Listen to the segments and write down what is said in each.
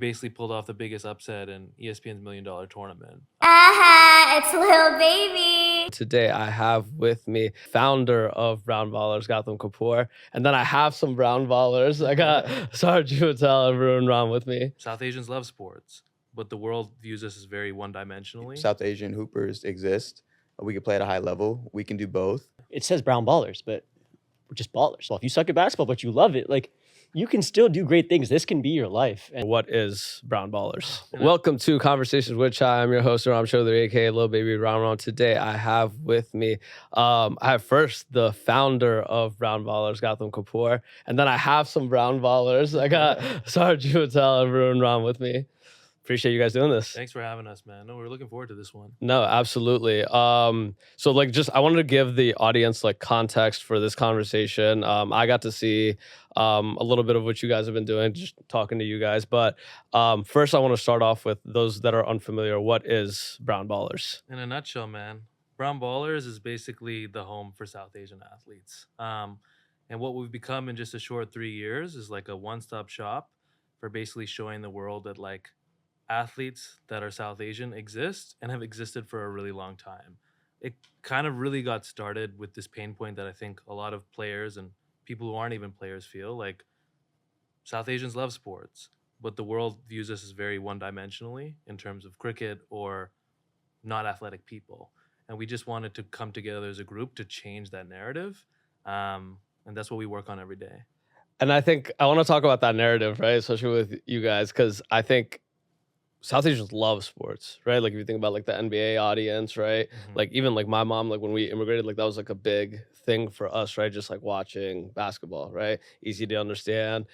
Basically pulled off the biggest upset in ESPN's $1 Million Tournament. It's Lil Baby. Today I have with me founder of Brown Ballers, Gautam Kapur. And then I have some Brown Ballers. I got Sarju Patel and Varun Ram with me. South Asians love sports, but the world views us as very one-dimensionally. South Asian hoopers exist. We can play at a high level. We can do both. It says Brown Ballers, but we're just ballers. Well, if you suck at basketball, but you love it, like, you can still do great things. This can be your life. And what is Brown Ballers? Welcome to Conversations with Chai. I'm your host, Ram Chaudhary, aka Lil Baby Ram. Today I have with me, I have first the founder of Brown Ballers, Gautam Kapur. And then I have some Brown Ballers. I got Sarju Patel and Varun Ram with me. Appreciate you guys doing this. Thanks for having us, man. No, we're looking forward to this one. No, absolutely. So like, just I wanted to give the audience like context for this conversation. I got to see a little bit of what you guys have been doing, just talking to you guys. But first, I want to start off with those that are unfamiliar. What is Brown Ballers? In a nutshell, man, Brown Ballers is basically the home for South Asian athletes. And what we've become in just a short 3 years is like a one-stop shop for basically showing the world that like athletes that are South Asian exist and have existed for a really long time. It kind of really got started with this pain point that I think a lot of players and people who aren't even players feel like South Asians love sports, but the world views us as very one-dimensionally in terms of cricket or not athletic people. And we just wanted to come together as a group to change that narrative. And that's what we work on every day. And I think I want to talk about that narrative, right? Especially with you guys, because I think South Asians love sports, right? Like if you think about like the NBA audience, right? Mm-hmm. Like even like my mom, like when we immigrated, like that was like a big thing for us, right? Just like watching basketball, right? Easy to understand,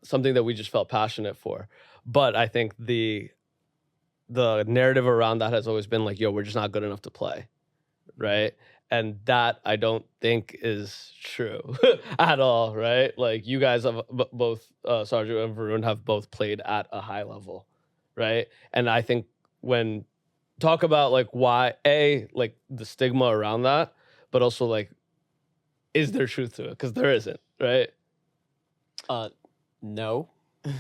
something that we just felt passionate for. But I think the narrative around that has always been like, yo, we're just not good enough to play, right? And that I don't think is true at all, right? Like you guys have both, Sarju and Varun have both played at a high level. Right. And I think when talk about like why, like the stigma around that, but also like, is there truth to it? Because there isn't, right? No,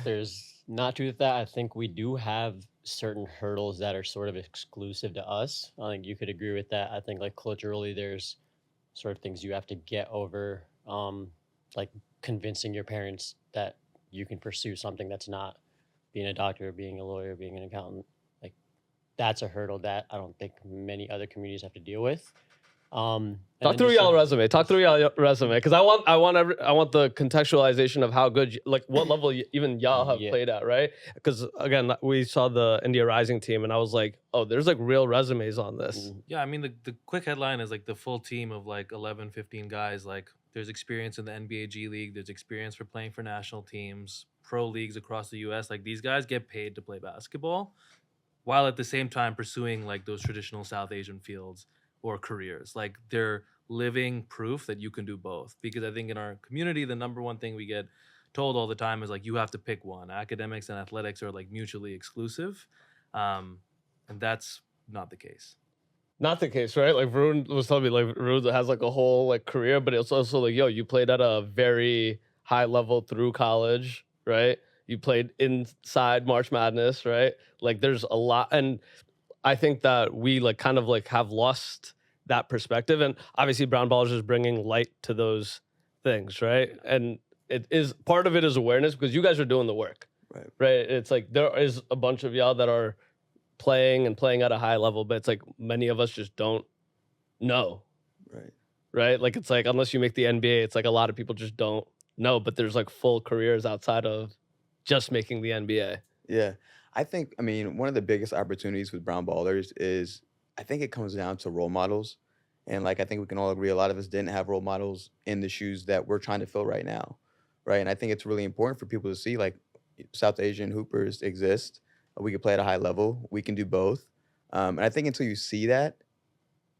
there's not truth to that. I think we do have certain hurdles that are sort of exclusive to us. I think you could agree with that. I think like culturally, there's sort of things you have to get over, like convincing your parents that you can pursue something that's not being a doctor, being a lawyer, being an accountant. Like that's a hurdle that I don't think many other communities have to deal with. Talk through y'all resume. Because I want the contextualization of how good, like what level even y'all have played at, right? Because again, we saw the India Rising team, and I was like, oh, there's like real resumes on this. Yeah, I mean, the quick headline is like the full team of like 11, 15 guys. Like there's experience in the NBA G League. There's experience for playing for national teams, pro leagues across the US. Like these guys get paid to play basketball while at the same time pursuing like those traditional South Asian fields or careers. Like they're living proof that you can do both. Because I think in our community, the number one thing we get told all the time is like, you have to pick one. Academics and athletics are like mutually exclusive. And that's not the case. Not the case, right? Like Varun was telling me, like Varun has like a whole like career, but it's also like, yo, you played at a very high level through college, right? You played inside March Madness, right? Like there's a lot. And I think that we like kind of like have lost that perspective. And obviously Brown Ballers is bringing light to those things, right? And it is part of it is awareness because you guys are doing the work, right? It's like there is a bunch of y'all that are playing at a high level, but it's like many of us just don't know, right? Like it's like unless you make the NBA, it's like a lot of people just don't know, but there's like full careers outside of just making the NBA. Yeah. I mean, one of the biggest opportunities with Brown Ballers is I think it comes down to role models. And like I think we can all agree a lot of us didn't have role models in the shoes that we're trying to fill right now, right? And I think it's really important for people to see like South Asian hoopers exist. We can play at a high level. We can do both. And I think until you see that,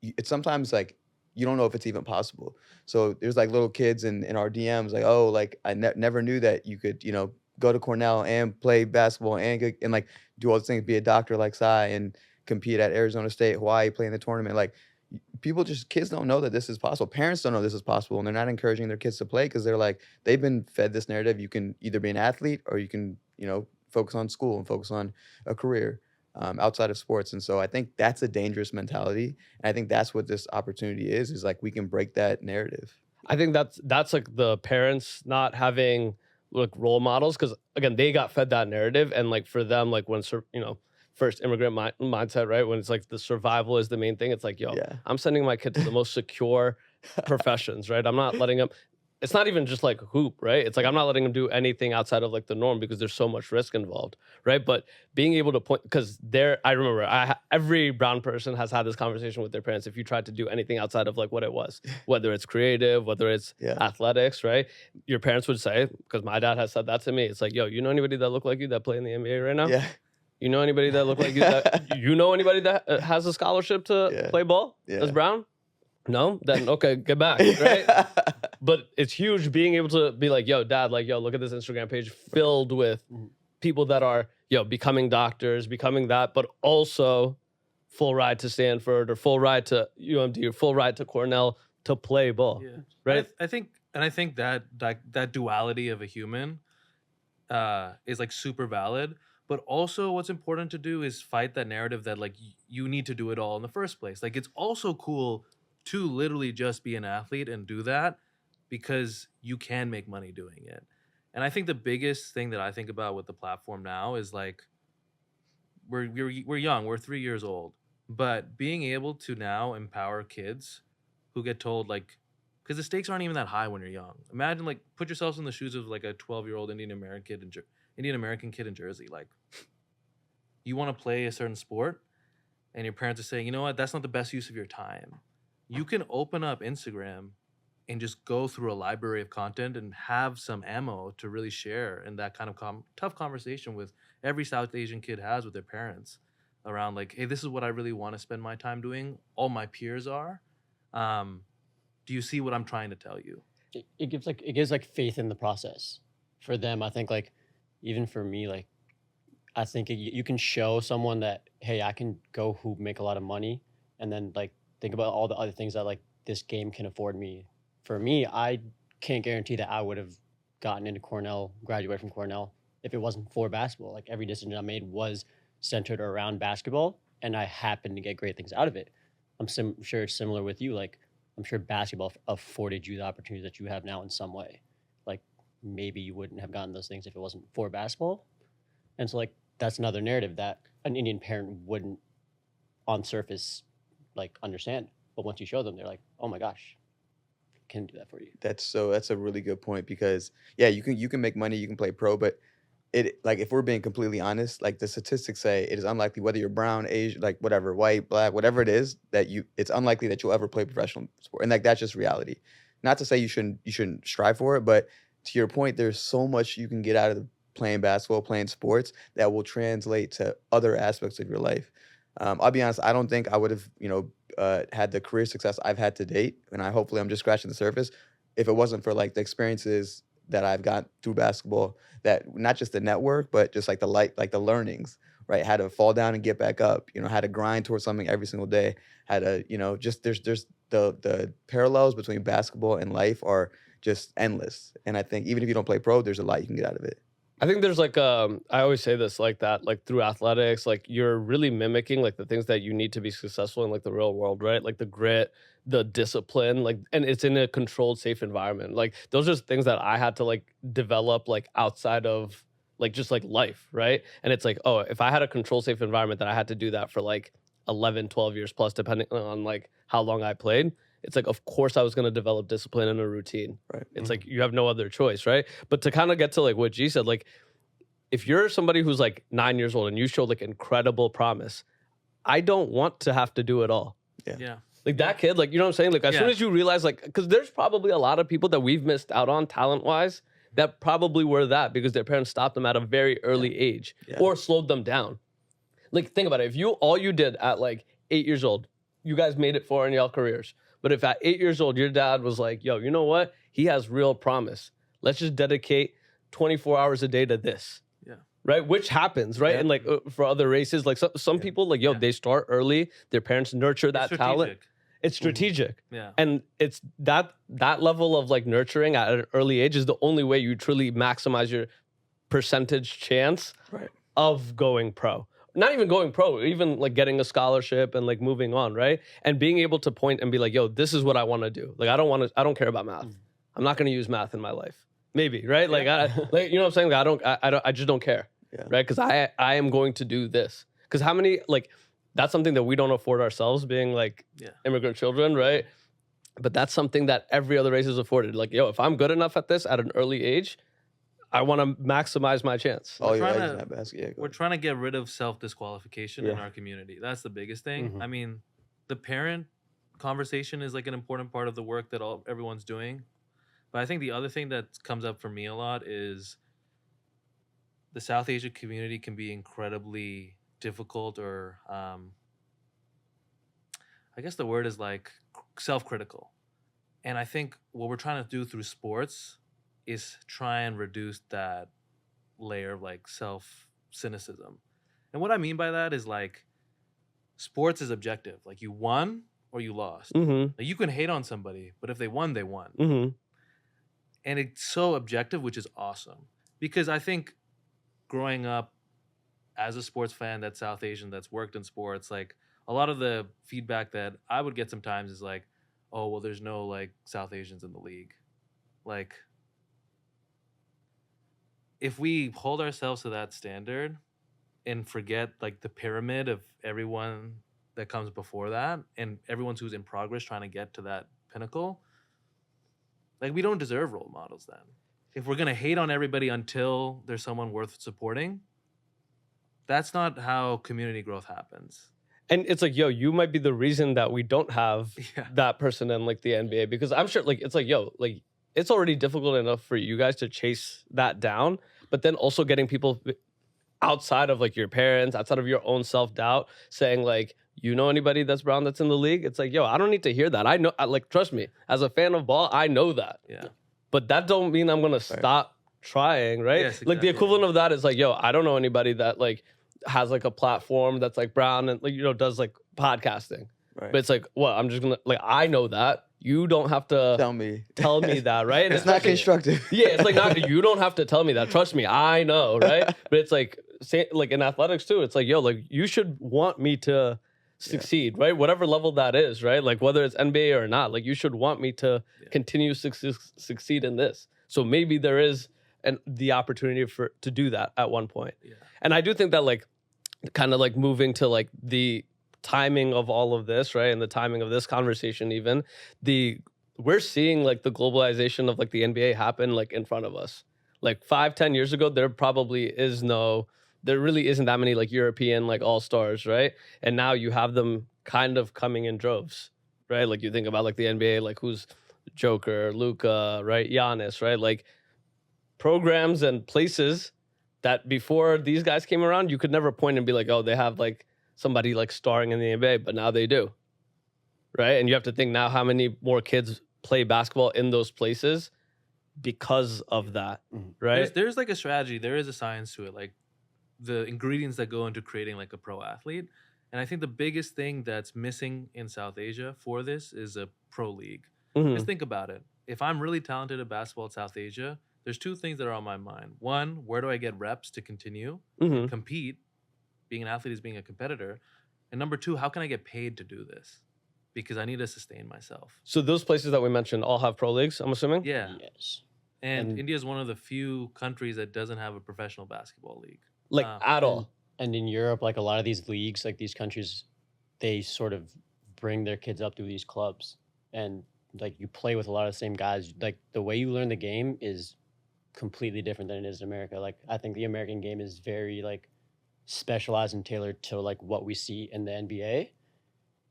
it's sometimes like you don't know if it's even possible. So there's like little kids in our DMs like, oh, like I never knew that you could, you know, go to Cornell and play basketball and like do all these things, be a doctor like Sai and compete at Arizona State, Hawaii, play in the tournament. Like kids don't know that this is possible. Parents don't know this is possible, and they're not encouraging their kids to play because they're like, they've been fed this narrative. You can either be an athlete or you can, you know, focus on school and focus on a career outside of sports. And so I think that's a dangerous mentality. And I think that's what this opportunity is like we can break that narrative. I think that's like the parents not having like role models, because again they got fed that narrative, and like for them, like when first immigrant mindset, right, when it's like the survival is the main thing, it's like, yo, Yeah. I'm sending my kid to the most secure professions, right? I'm not letting him, it's not even just like hoop, right? It's like I'm not letting him do anything outside of like the norm because there's so much risk involved, right? But being able to point, because I remember every brown person has had this conversation with their parents. If you tried to do anything outside of like what it was, whether it's creative, whether it's athletics, right? Your parents would say, because my dad has said that to me, it's like, yo, you know anybody that look like you that play in the NBA right now? Yeah. You know anybody that look like you? You know anybody that has a scholarship to play ball? That's brown? No? Then okay, get back, right? But it's huge being able to be like, yo, dad, like, yo, look at this Instagram page filled with people that are, becoming doctors, becoming that, but also full ride to Stanford or full ride to UMD or full ride to Cornell to play ball, right? I think that duality of a human is like super valid. But also what's important to do is fight that narrative that like you need to do it all in the first place. Like it's also cool to literally just be an athlete and do that because you can make money doing it. And I think the biggest thing that I think about with the platform now is like we're young, we're 3 years old, but being able to now empower kids who get told like, because the stakes aren't even that high when you're young. Imagine like put yourselves in the shoes of like a 12-year-old Indian American kid in Jersey. Like you want to play a certain sport and your parents are saying, you know what, that's not the best use of your time. You can open up Instagram and just go through a library of content and have some ammo to really share in that kind of tough conversation with every South Asian kid has with their parents around like, hey, this is what I really want to spend my time doing. All my peers are. Do you see what I'm trying to tell you? It gives faith in the process for them. I think like, even for me, like, I think you can show someone that, hey, I can go hoop, make a lot of money, and then like think about all the other things that like this game can afford me. For me, I can't guarantee that I would have gotten into Cornell, graduated from Cornell, if it wasn't for basketball. Like every decision I made was centered around basketball, and I happened to get great things out of it. I'm sure it's similar with you. Like I'm sure basketball afforded you the opportunities that you have now in some way. Like maybe you wouldn't have gotten those things if it wasn't for basketball. And so like that's another narrative that an Indian parent wouldn't on surface like understand. But once you show them, they're like, oh my gosh, I can do that for you. That's a really good point because you can make money, you can play pro, but it like if we're being completely honest, like the statistics say it is unlikely whether you're brown, Asian, like whatever, white, black, whatever it is, that it's unlikely that you'll ever play professional sport. And like that's just reality. Not to say you shouldn't strive for it, but to your point, there's so much you can get out of playing basketball, playing sports that will translate to other aspects of your life. I'll be honest, I don't think I would have, had the career success I've had to date, and hopefully I'm just scratching the surface, if it wasn't for like the experiences that I've got through basketball, that not just the network, but just like the learnings, right? How to fall down and get back up, how to grind towards something every single day, how to, just there's the parallels between basketball and life are just endless. And I think even if you don't play pro, there's a lot you can get out of it. I think there's like I always say this like that, like through athletics, like you're really mimicking like the things that you need to be successful in like the real world, right? Like the grit, the discipline, like, and it's in a controlled, safe environment. Like those are things that I had to like develop like outside of like just like life, right? And it's like, oh, if I had a controlled, safe environment, that I had to do that for like 11, 12 years plus, depending on like how long I played. It's like, of course I was going to develop discipline and a routine. Right. It's like, you have no other choice, right? But to kind of get to like what G said, like if you're somebody who's like 9 years old and you show like incredible promise, I don't want to have to do it all. Yeah. Like that kid, like, you know what I'm saying? Like as soon as you realize like, because there's probably a lot of people that we've missed out on talent-wise that probably were that because their parents stopped them at a very early age or slowed them down. Like think about it. If all you did at like 8 years old, you guys made it far in y'all careers. But if at 8 years old, your dad was like, yo, you know what? He has real promise. Let's just dedicate 24 hours a day to this. Yeah. Right? Which happens, right? Yeah. And like for other races, like some people, like, yo, they start early. Their parents nurture that talent. It's strategic. Yeah. And it's that level of like nurturing at an early age is the only way you truly maximize percentage chance Right. of going pro. Not even going pro, even like getting a scholarship and like moving on, right? And being able to point and be like, yo, this is what I want to do. Like, I don't care about math. I'm not going to use math in my life. Maybe, right? Like, like, you know what I'm saying? Like, I just don't care, Yeah. right? Because I am going to do this. Because how many, like, that's something that we don't afford ourselves, being like immigrant children, right? But that's something that every other race is afforded. Like, yo, if I'm good enough at this at an early age, I want to maximize my chance. All your trying eggs to- in that basket. Yeah, go We're ahead. trying to get rid of self-disqualification in Yeah. our community. That's the biggest thing. Mhm. I mean, the parent conversation is like an important part of the work that everyone's doing. But I think the other thing that comes up for me a lot is the South Asia community can be incredibly difficult, or I guess the word is like self-critical. And I think what we're trying to do through sports is try and reduce that layer of like self-cynicism. And what I mean by that is like sports is objective. Like you won or you lost. Mm-hmm. Like you can hate on somebody, but if they won, they won. Mm-hmm. And it's so objective, which is awesome. Because I think growing up as a sports fan that's South Asian, that's worked in sports, like a lot of the feedback that I would get sometimes is like, oh, well, there's no like South Asians in the league. Like, if we hold ourselves to that standard and forget like the pyramid of everyone that comes before that and everyone who's in progress trying to get to that pinnacle, like we don't deserve role models then. If we're gonna hate on everybody until there's someone worth supporting, that's not how community growth happens. And it's like, yo, you might be the reason that we don't have Yeah. that person in like the NBA, because I'm sure like it's like, yo, like it's already difficult enough for you guys to chase that down, but then also getting people outside of like your parents, outside of your own self-doubt, saying like, you know anybody that's brown that's in the league? It's like, yo, I don't need to hear that. I know, like, trust me, as a fan of ball, I know that. Yeah. But that don't mean I'm gonna stop trying, right? Yes, Like the exactly. equivalent of that is like, yo, I don't know anybody that like has like a platform that's like brown and like, you know, does like podcasting. Right. But it's like, well, I'm just gonna like, I know that. You don't have to Tell me. tell me that, right? And It's not especially- constructive. Yeah, it's like not, you don't have to tell me that. Trust me, I know, right? But it's like, say, like in athletics too, it's like, yo, like you should want me to succeed, right? Whatever level that is, right? Like whether it's NBA or not, like you should want me to continue succeed in this. So maybe there is the opportunity to do that at one point. Yeah. And I do think that like kind of like moving to like the timing of all of this, right? And the timing of this conversation, even we're seeing like the globalization of like the NBA happen like in front of us. Like 5-10 years ago, there really isn't that many like European like all-stars, right? And now you have them kind of coming in droves, right? Like you think about like the NBA, like who's Joker, Luka, right? Giannis, right? Like programs and places that before these guys came around, you could never point and be like, oh, they have like somebody like starring in the NBA, but now they do, right? And you have to think now how many more kids play basketball in those places because of that, right? There's like a strategy. There is a science to it. Like the ingredients that go into creating like a pro athlete. And I think the biggest thing that's missing in South Asia for this is a pro league. Mhm. Just think about it. If I'm really talented at basketball in South Asia, there's two things that are on my mind. One, where do I get reps to continue, Mhm. compete? Being an athlete is being a competitor. And number two, how can I get paid to do this? Because I need to sustain myself. So those places that we mentioned all have pro leagues, I'm assuming? Yeah. Yes. And And- India is one of the few countries that doesn't have a professional basketball league. Like at all. And in Europe, like a lot of these leagues, like these countries, they sort of bring their kids up through these clubs. And like you play with a lot of the same guys. Like the way you learn the game is completely different than it is in America. Like I think the American game is very like specialized and tailored to like what we see in the NBA.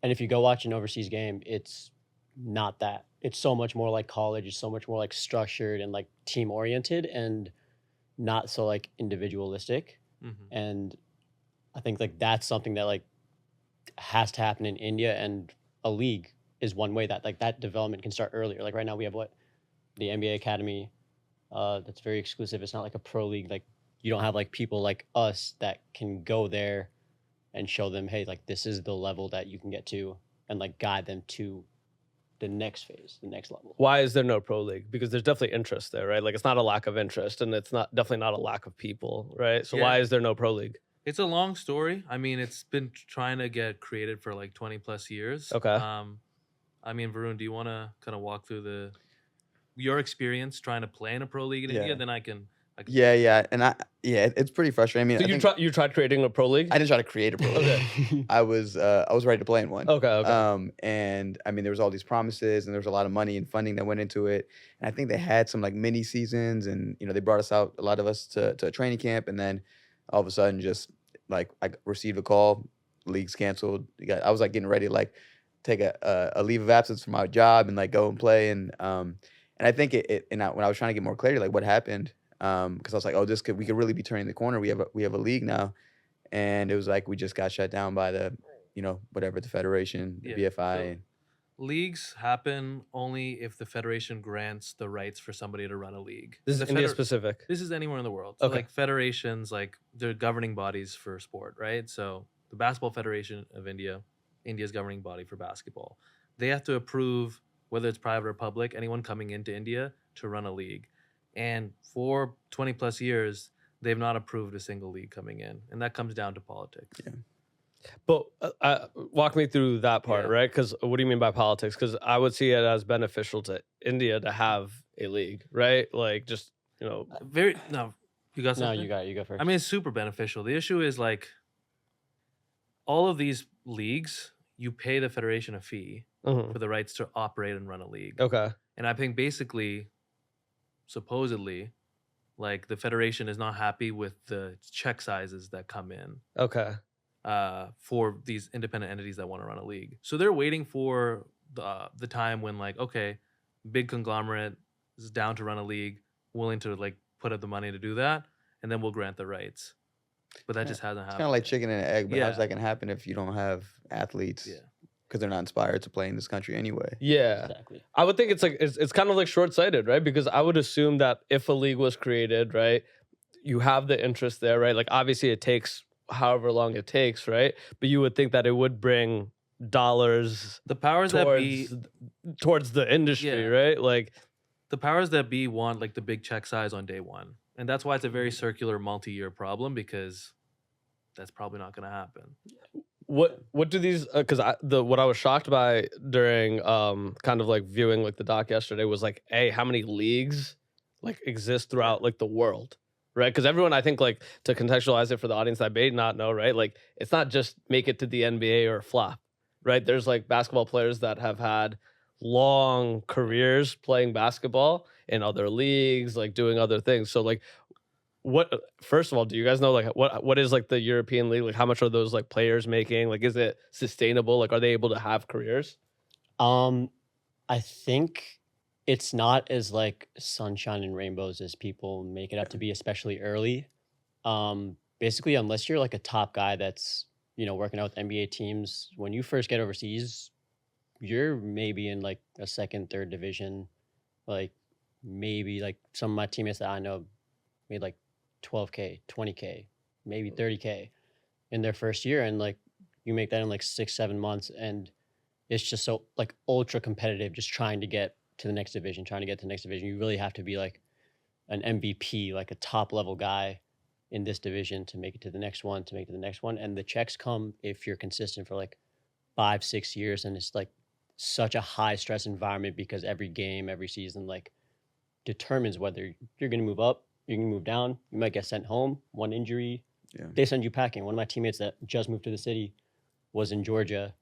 And if you go watch an overseas game, it's not that. It's so much more like college. It's so much more like structured and like team oriented and not so like individualistic. Mm-hmm. And I think like that's something that like has to happen in India, and a league is one way that like that development can start earlier. Like right now we have the NBA Academy that's very exclusive. It's not like a pro league. Like you don't have like people like us that can go there and show them, hey, like this is the level that you can get to, and like guide them to the next phase, the next level. Why is there no pro league? Because there's definitely interest there, right? Like it's not a lack of interest, and it's not definitely not a lack of people, right? So why Yeah. is there no pro league? It's a long story. I mean, it's been trying to get created for like 20 plus years. Okay. I mean, Varun, do you want to kind of walk through your experience trying to play in a pro league in India? Then I can. Yeah, and it's pretty frustrating. I mean, So you tried creating a pro league? I didn't try to create a pro league. I was ready to play in one. Okay. And I mean, there was all these promises, and there was a lot of money and funding that went into it. And I think they had some like mini seasons, and they brought us out, a lot of us, to a training camp, and then all of a sudden, just like I received a call, league's canceled. I was like getting ready to like take a leave of absence from my job and like go and play. And I think when I was trying to get more clarity, like what happened. Because I was like, oh, we could really be turning the corner. We have a league now, and it was like we just got shut down by the, whatever, the federation, the BFI. So leagues happen only if the federation grants the rights for somebody to run a league. This is India specific. This is anywhere in the world. So Okay. like federations, like they're governing bodies for sport, right? So the Basketball Federation of India, India's governing body for basketball, they have to approve, whether it's private or public, anyone coming into India to run a league. And for 20 plus years, they've not approved a single league coming in. And that comes down to politics. Yeah. But walk me through that part, Yeah. right? Because what do you mean by politics? Because I would see it as beneficial to India to have a league, right? Like just, You got No, something? you go first. I mean, it's super beneficial. The issue is like all of these leagues, you pay the federation a fee Mhm. for the rights to operate and run a league. Okay. And I think basically, supposedly, like the federation is not happy with the check sizes that come in Okay. for these independent entities that want to run a league. So they're waiting for the time when like, okay, big conglomerate is down to run a league, willing to like put up the money to do that, and then we'll grant the rights. But that just hasn't It's happened. kind of like yet. chicken and egg, but how's Yeah. that gonna happen if you don't have athletes? Yeah. Because they're not inspired to play in this country anyway. Yeah. Exactly. I would think it's kind of like short-sighted, right? Because I would assume that if a league was created, right, you have the interest there, right? Like obviously it takes however long it takes, right? But you would think that it would bring dollars The powers that be, towards the industry, Yeah. right? Like the powers that be want like the big check size on day one, and that's why it's a very circular, multi-year problem, because that's probably not going to happen. what do these because what I was shocked by during kind of like viewing like the doc yesterday was like, hey, how many leagues like exist throughout like the world, right? Because everyone, I think, like, to contextualize it for the audience that may not know, right, like it's not just make it to the NBA or flop, right? There's like basketball players that have had long careers playing basketball in other leagues, like doing other things. So like what, first of all, do you guys know like what is like the European league? Like how much are those like players making? Like is it sustainable? Like are they able to have careers? I think it's not as like sunshine and rainbows as people make it up to be, especially early. Basically, unless you're like a top guy that's, working out with NBA teams, when you first get overseas, you're maybe in like a second, third division. Like maybe like some of my teammates that I know made like 12K, 20K, maybe 30K in their first year. And like you make that in like 6-7 months. And it's just so like ultra competitive, just trying to get to the next division, You really have to be like an MVP, like a top level guy in this division to make it to the next one, And the checks come if you're consistent for like 5-6 years. And it's like such a high stress environment because every game, every season, like determines whether you're going to move up, you're going to move down. You might get sent home, one injury. Yeah. They send you packing. One of my teammates that just moved to the city was in Georgia,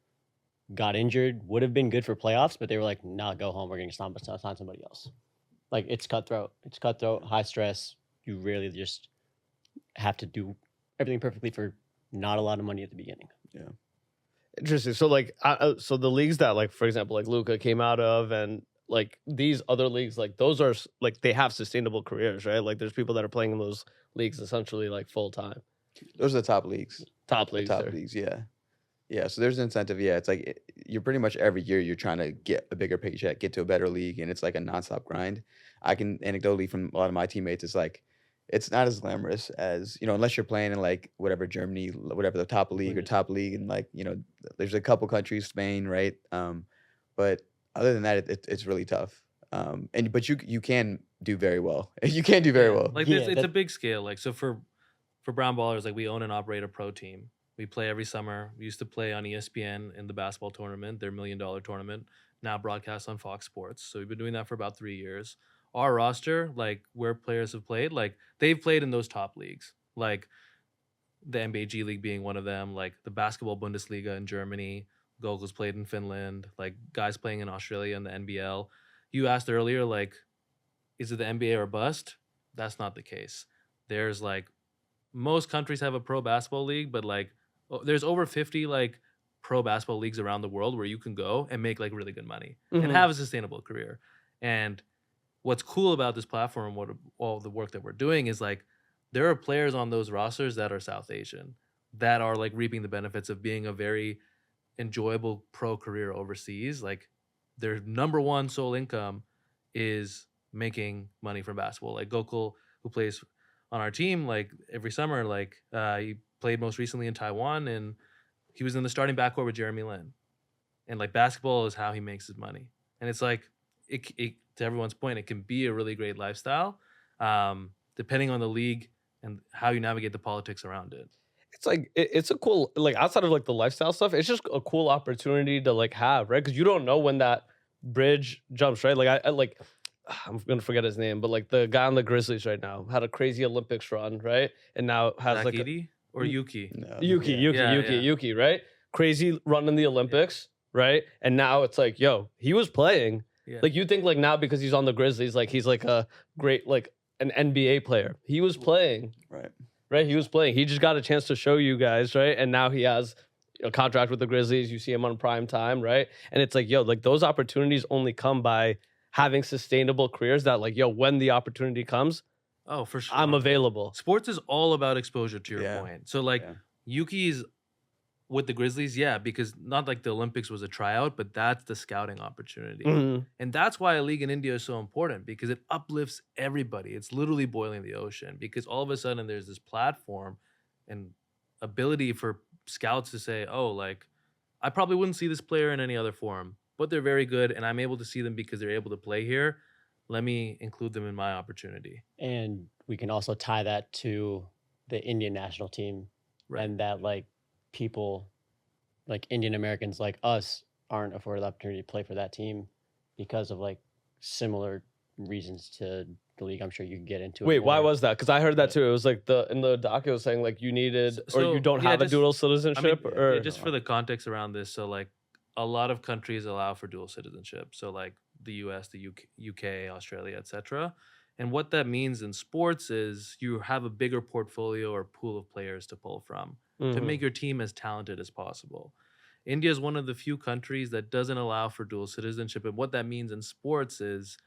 got injured, would have been good for playoffs, but they were like, nah, go home. We're going to sign somebody else. Like it's cutthroat. High stress. You really just have to do everything perfectly for not a lot of money at the beginning. Yeah. Interesting. So like, so the leagues that like, for example, like Luka came out of, and like these other leagues, like those are like they have sustainable careers, right? Like there's people that are playing in those leagues essentially like full time. Those are the top leagues. Top leagues. Top there. leagues, yeah. Yeah, so there's an incentive. Yeah, it's like you're pretty much every year you're trying to get a bigger paycheck, get to a better league, and it's like a nonstop grind. I can anecdotally from a lot of my teammates, it's like it's not as glamorous as, unless you're playing in like whatever Germany, whatever the top league or top league, and like, there's a couple countries, Spain, right? But other than that, it's really tough. But you can do very well. You can do very well. Like Yeah, it's a that- big scale. Like so for Brown Ballers, like we own and operate a pro team. We play every summer. We used to play on ESPN in the basketball tournament, their $1 million tournament, now broadcast on Fox Sports. So we've been doing that for about 3 years. Our roster, like where players have played, like they've played in those top leagues, like the NBA G League being one of them, like the basketball Bundesliga in Germany. Gokul's played in Finland, like guys playing in Australia and the NBL. You asked earlier, like, is it the NBA or bust? That's not the case. There's like most countries have a pro basketball league, but like there's over 50 like pro basketball leagues around the world where you can go and make like really good money and Mhm. have a sustainable career. And what's cool about this platform, what all the work that we're doing is like there are players on those rosters that are South Asian that are like reaping the benefits of being a very enjoyable pro career overseas. Like their number one sole income is making money from basketball. Like Gokul, who plays on our team, like every summer, like he played most recently in Taiwan, and he was in the starting backcourt with Jeremy Lin. And like basketball is how he makes his money. And it's like it to everyone's point, it can be a really great lifestyle, depending on the league and how you navigate the politics around it. It's like it's a cool, like outside of like the lifestyle stuff, it's just a cool opportunity to like have, right? Because you don't know when that bridge jumps, right? Like I like I'm gonna forget his name, but like the guy on the Grizzlies right now had a crazy Olympics run, right? And now has Zach like Edey or Yuki? No, Yuki, yeah. Yuki, right? Crazy run in the Olympics, right? And now it's like, yo, he was playing. Yeah. Like you think like now because he's on the Grizzlies, like he's like a great like an NBA player. He was playing. Right, he was playing. He just got a chance to show you guys, right? And now he has a contract with the Grizzlies. You see him on prime time, right? And it's like, yo, like those opportunities only come by having sustainable careers that, like, yo, when the opportunity comes, Oh, for sure. I'm available. Sports is all about exposure, to your Yeah. point. So like Yeah. Yuki's with the Grizzlies, yeah, because not like the Olympics was a tryout, but that's the scouting opportunity. Mhm. And that's why a league in India is so important, because it uplifts everybody. It's literally boiling the ocean, because all of a sudden there's this platform and ability for scouts to say, oh, like I probably wouldn't see this player in any other forum, but they're very good and I'm able to see them because they're able to play here. Let me include them in my opportunity. And we can also tie that to the Indian national team, Right. and that like people like Indian Americans like us aren't afforded the opportunity to play for that team because of like similar reasons to the league. I'm sure you can get into it. Wait, why more. was that? Because I heard that But- too. It was like in the doc, it was saying like you needed or you don't yeah, have a just- dual I mean, citizenship or yeah, just for the context around this, so like a lot of countries allow for dual citizenship. So like the US, the UK, Australia, etc. And what that means in sports is you have a bigger portfolio or pool of players to pull from to Mhm. make your team as talented as possible. India is one of the few countries that doesn't allow for dual citizenship. And what that means in sports is,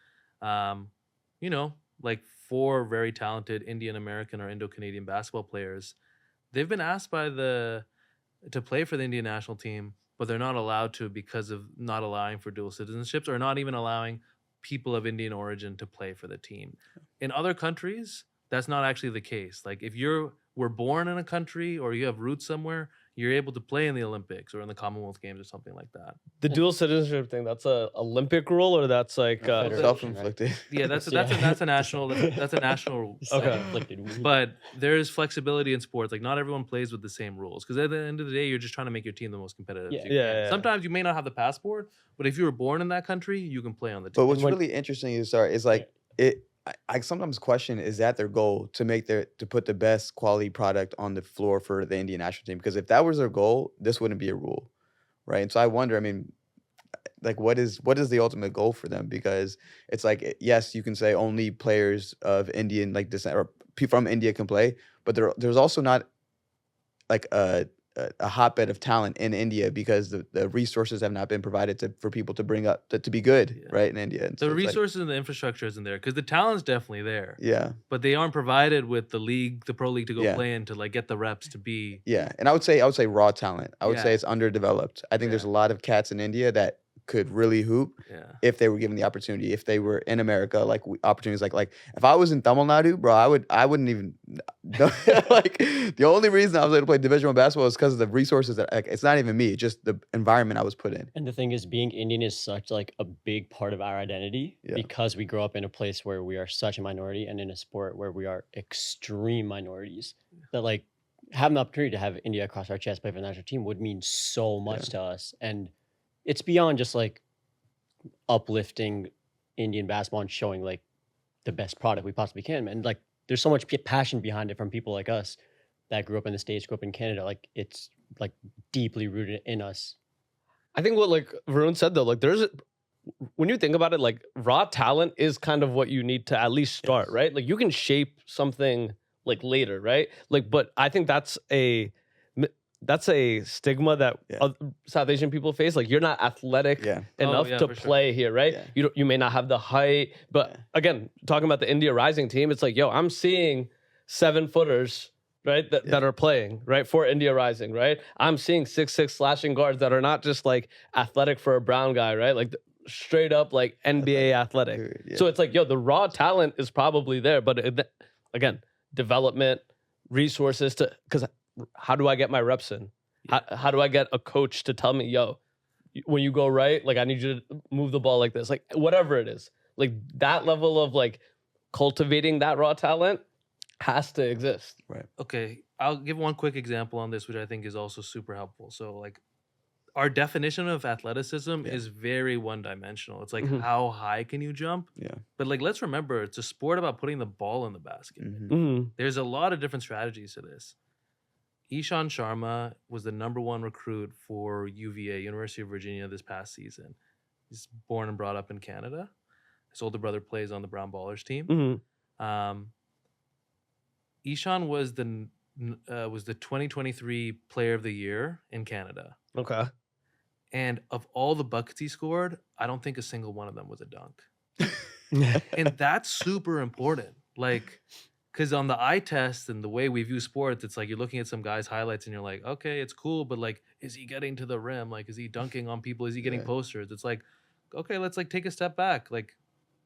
like 4 very talented Indian American or Indo-Canadian basketball players, they've been asked to play for the Indian national team, but they're not allowed to because of not allowing for dual citizenships or not even allowing people of Indian origin to play for the team. In other countries, that's not actually the case. Like if were born in a country or you have roots somewhere, you're able to play in the Olympics or in the Commonwealth Games or something like that. The dual citizenship thing, that's a Olympic rule or that's like Federation, Self-inflicted. Yeah, that's Yeah. that's a national that's a national. Self-inflicted wound. But there's flexibility in sports. Like not everyone plays with the same rules because at the end of the day, you're just trying to make your team the most competitive. Yeah. you Yeah, can. yeah. Sometimes you may not have the passport, but if you were born in that country, you can play on the But team. what's when- really interesting is like I sometimes question, is that their goal to put the best quality product on the floor for the Indian national team? Because if that was their goal, this wouldn't be a rule, right? And so I wonder, I mean, like what is the ultimate goal for them? Because it's like, yes, you can say only players of Indian like descent or people from India can play, but there's also not like a hotbed of talent in India because the resources have not been provided for people to bring up to be good, Yeah. right, in India. And The so it's like- resources and the infrastructure isn't there because the talent's definitely there, yeah. but they aren't provided with the pro league to go Yeah. play in to like get the reps to be. Yeah, and I would say raw talent. I would say Yeah. it's underdeveloped. I think there's Yeah. a lot of cats in India that could really hoop Yeah. if they were given the opportunity. If they were in America, like opportunities like if I was in Tamil Nadu, bro, I wouldn't even like the only reason I was able to play Division I basketball is because of the resources that like, it's not even me, it's just the environment I was put in. And the thing is, being Indian is such like a big part of our identity Yeah. because we grow up in a place where we are such a minority and in a sport where we are extreme minorities. That like having the opportunity to have India across our chest play for the national team would mean so much to us. And it's beyond just like uplifting Indian basketball and showing like the best product we possibly can. And like there's so much passion behind it from people like us that grew up in the States, grew up in Canada. Like it's like deeply rooted in us. I think what like Varun said though, like when you think about it, like raw talent is kind of what you need to at least start, right? Like you can shape something like later, right? Like, but I think that's a stigma that South Asian people face. Like you're not athletic enough to play here, right? Yeah. You may not have the height, but again, talking about the India Rising team, it's like, yo, I'm seeing 7-footers, right? That are playing, right? For India Rising, right? I'm seeing 6'6" slashing guards that are not just like athletic for a brown guy, right? Like straight up like NBA athletic. So it's like, yo, the raw talent is probably there, but again, development, resources because how do I get my reps in? How do I get a coach to tell me, yo, when you go right, like I need you to move the ball like this, like whatever it is, like that level of like cultivating that raw talent has to exist. Right. Okay, I'll give one quick example on this, which I think is also super helpful. So like our definition of athleticism is very one-dimensional. It's like how high can you jump? Yeah. But like let's remember, it's a sport about putting the ball in the basket. There's a lot of different strategies to this. Ishan Sharma was the #1 recruit for UVA, University of Virginia, this past season. He's born and brought up in Canada. His older brother plays on the Brown Ballers team. Ishan was the 2023 Player of the Year in Canada. Okay. And of all the buckets he scored, I don't think a single one of them was a dunk. And that's super important. Like, because on the eye test and the way we view sports, it's like you're looking at some guy's highlights and you're like, okay, it's cool, but like, is he getting to the rim? Like, is he dunking on people? Is he getting posters? It's like, okay, let's like take a step back. Like,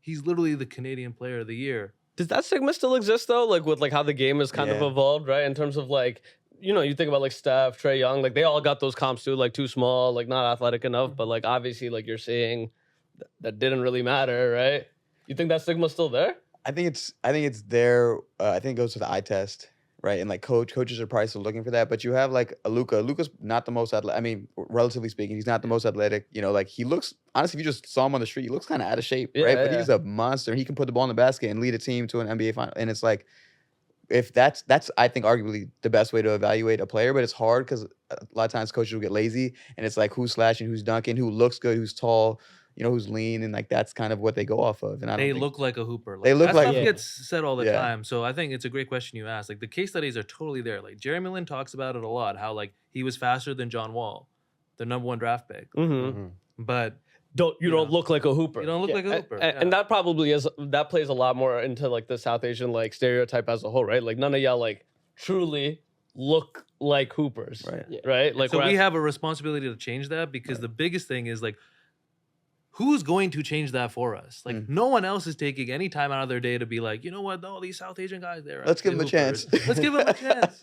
he's literally the Canadian Player of the Year. Does that stigma still exist though? Like with like how the game has kind of evolved, right? In terms of like, you know, you think about like Steph, Trae Young, like they all got those comps too, like too small, like not athletic enough, but like obviously like you're saying that didn't really matter, right? You think that stigma's still there? I think it's there. I think it goes to the eye test, right? And like coaches are probably still looking for that. But you have like a Luka. Luka's not the most athletic. I mean, relatively speaking, he's not the most athletic. You know, like he looks, honestly, if you just saw him on the street, he looks kind of out of shape, right? But he's a monster. He can put the ball in the basket and lead a team to an NBA final. And it's like, if that's I think arguably the best way to evaluate a player. But it's hard because a lot of times coaches will get lazy, and it's like who's slashing, who's dunking, who looks good, who's tall, you know, who's lean, and like that's kind of what they go off of. And I don't think look like a hooper. Like, they look that like stuff gets said all the time. So I think it's a great question you asked. Like the case studies are totally there. Like Jeremy Lin talks about it a lot. How like he was faster than John Wall, the #1 draft pick. But you don't look like a hooper. You don't look like a hooper. And that probably that plays a lot more into like the South Asian like stereotype as a whole, right? Like none of y'all like truly look like hoopers, right? Like so we have a responsibility to change that because the biggest thing is like, who's going to change that for us? Like no one else is taking any time out of their day to be like, you know what? No, these South Asian guys, let's give them a chance. Let's give them a chance.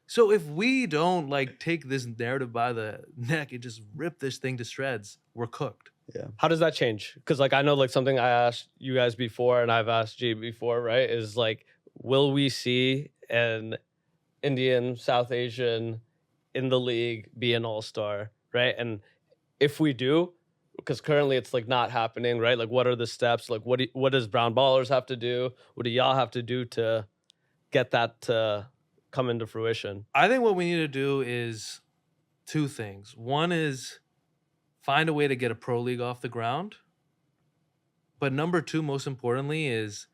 So if we don't like take this narrative by the neck and just rip this thing to shreds, we're cooked. Yeah. How does that change? Because like I know like something I asked you guys before and I've asked G before, right? Is like, will we see an Indian, South Asian in the league be an all-star, right? And if we do, because currently it's like not happening, right? Like what are the steps? Like what does Brown Ballers have to do? What do y'all have to do to get that to come into fruition? I think what we need to do is 2 things. One is find a way to get a pro league off the ground. But number 2, most importantly, is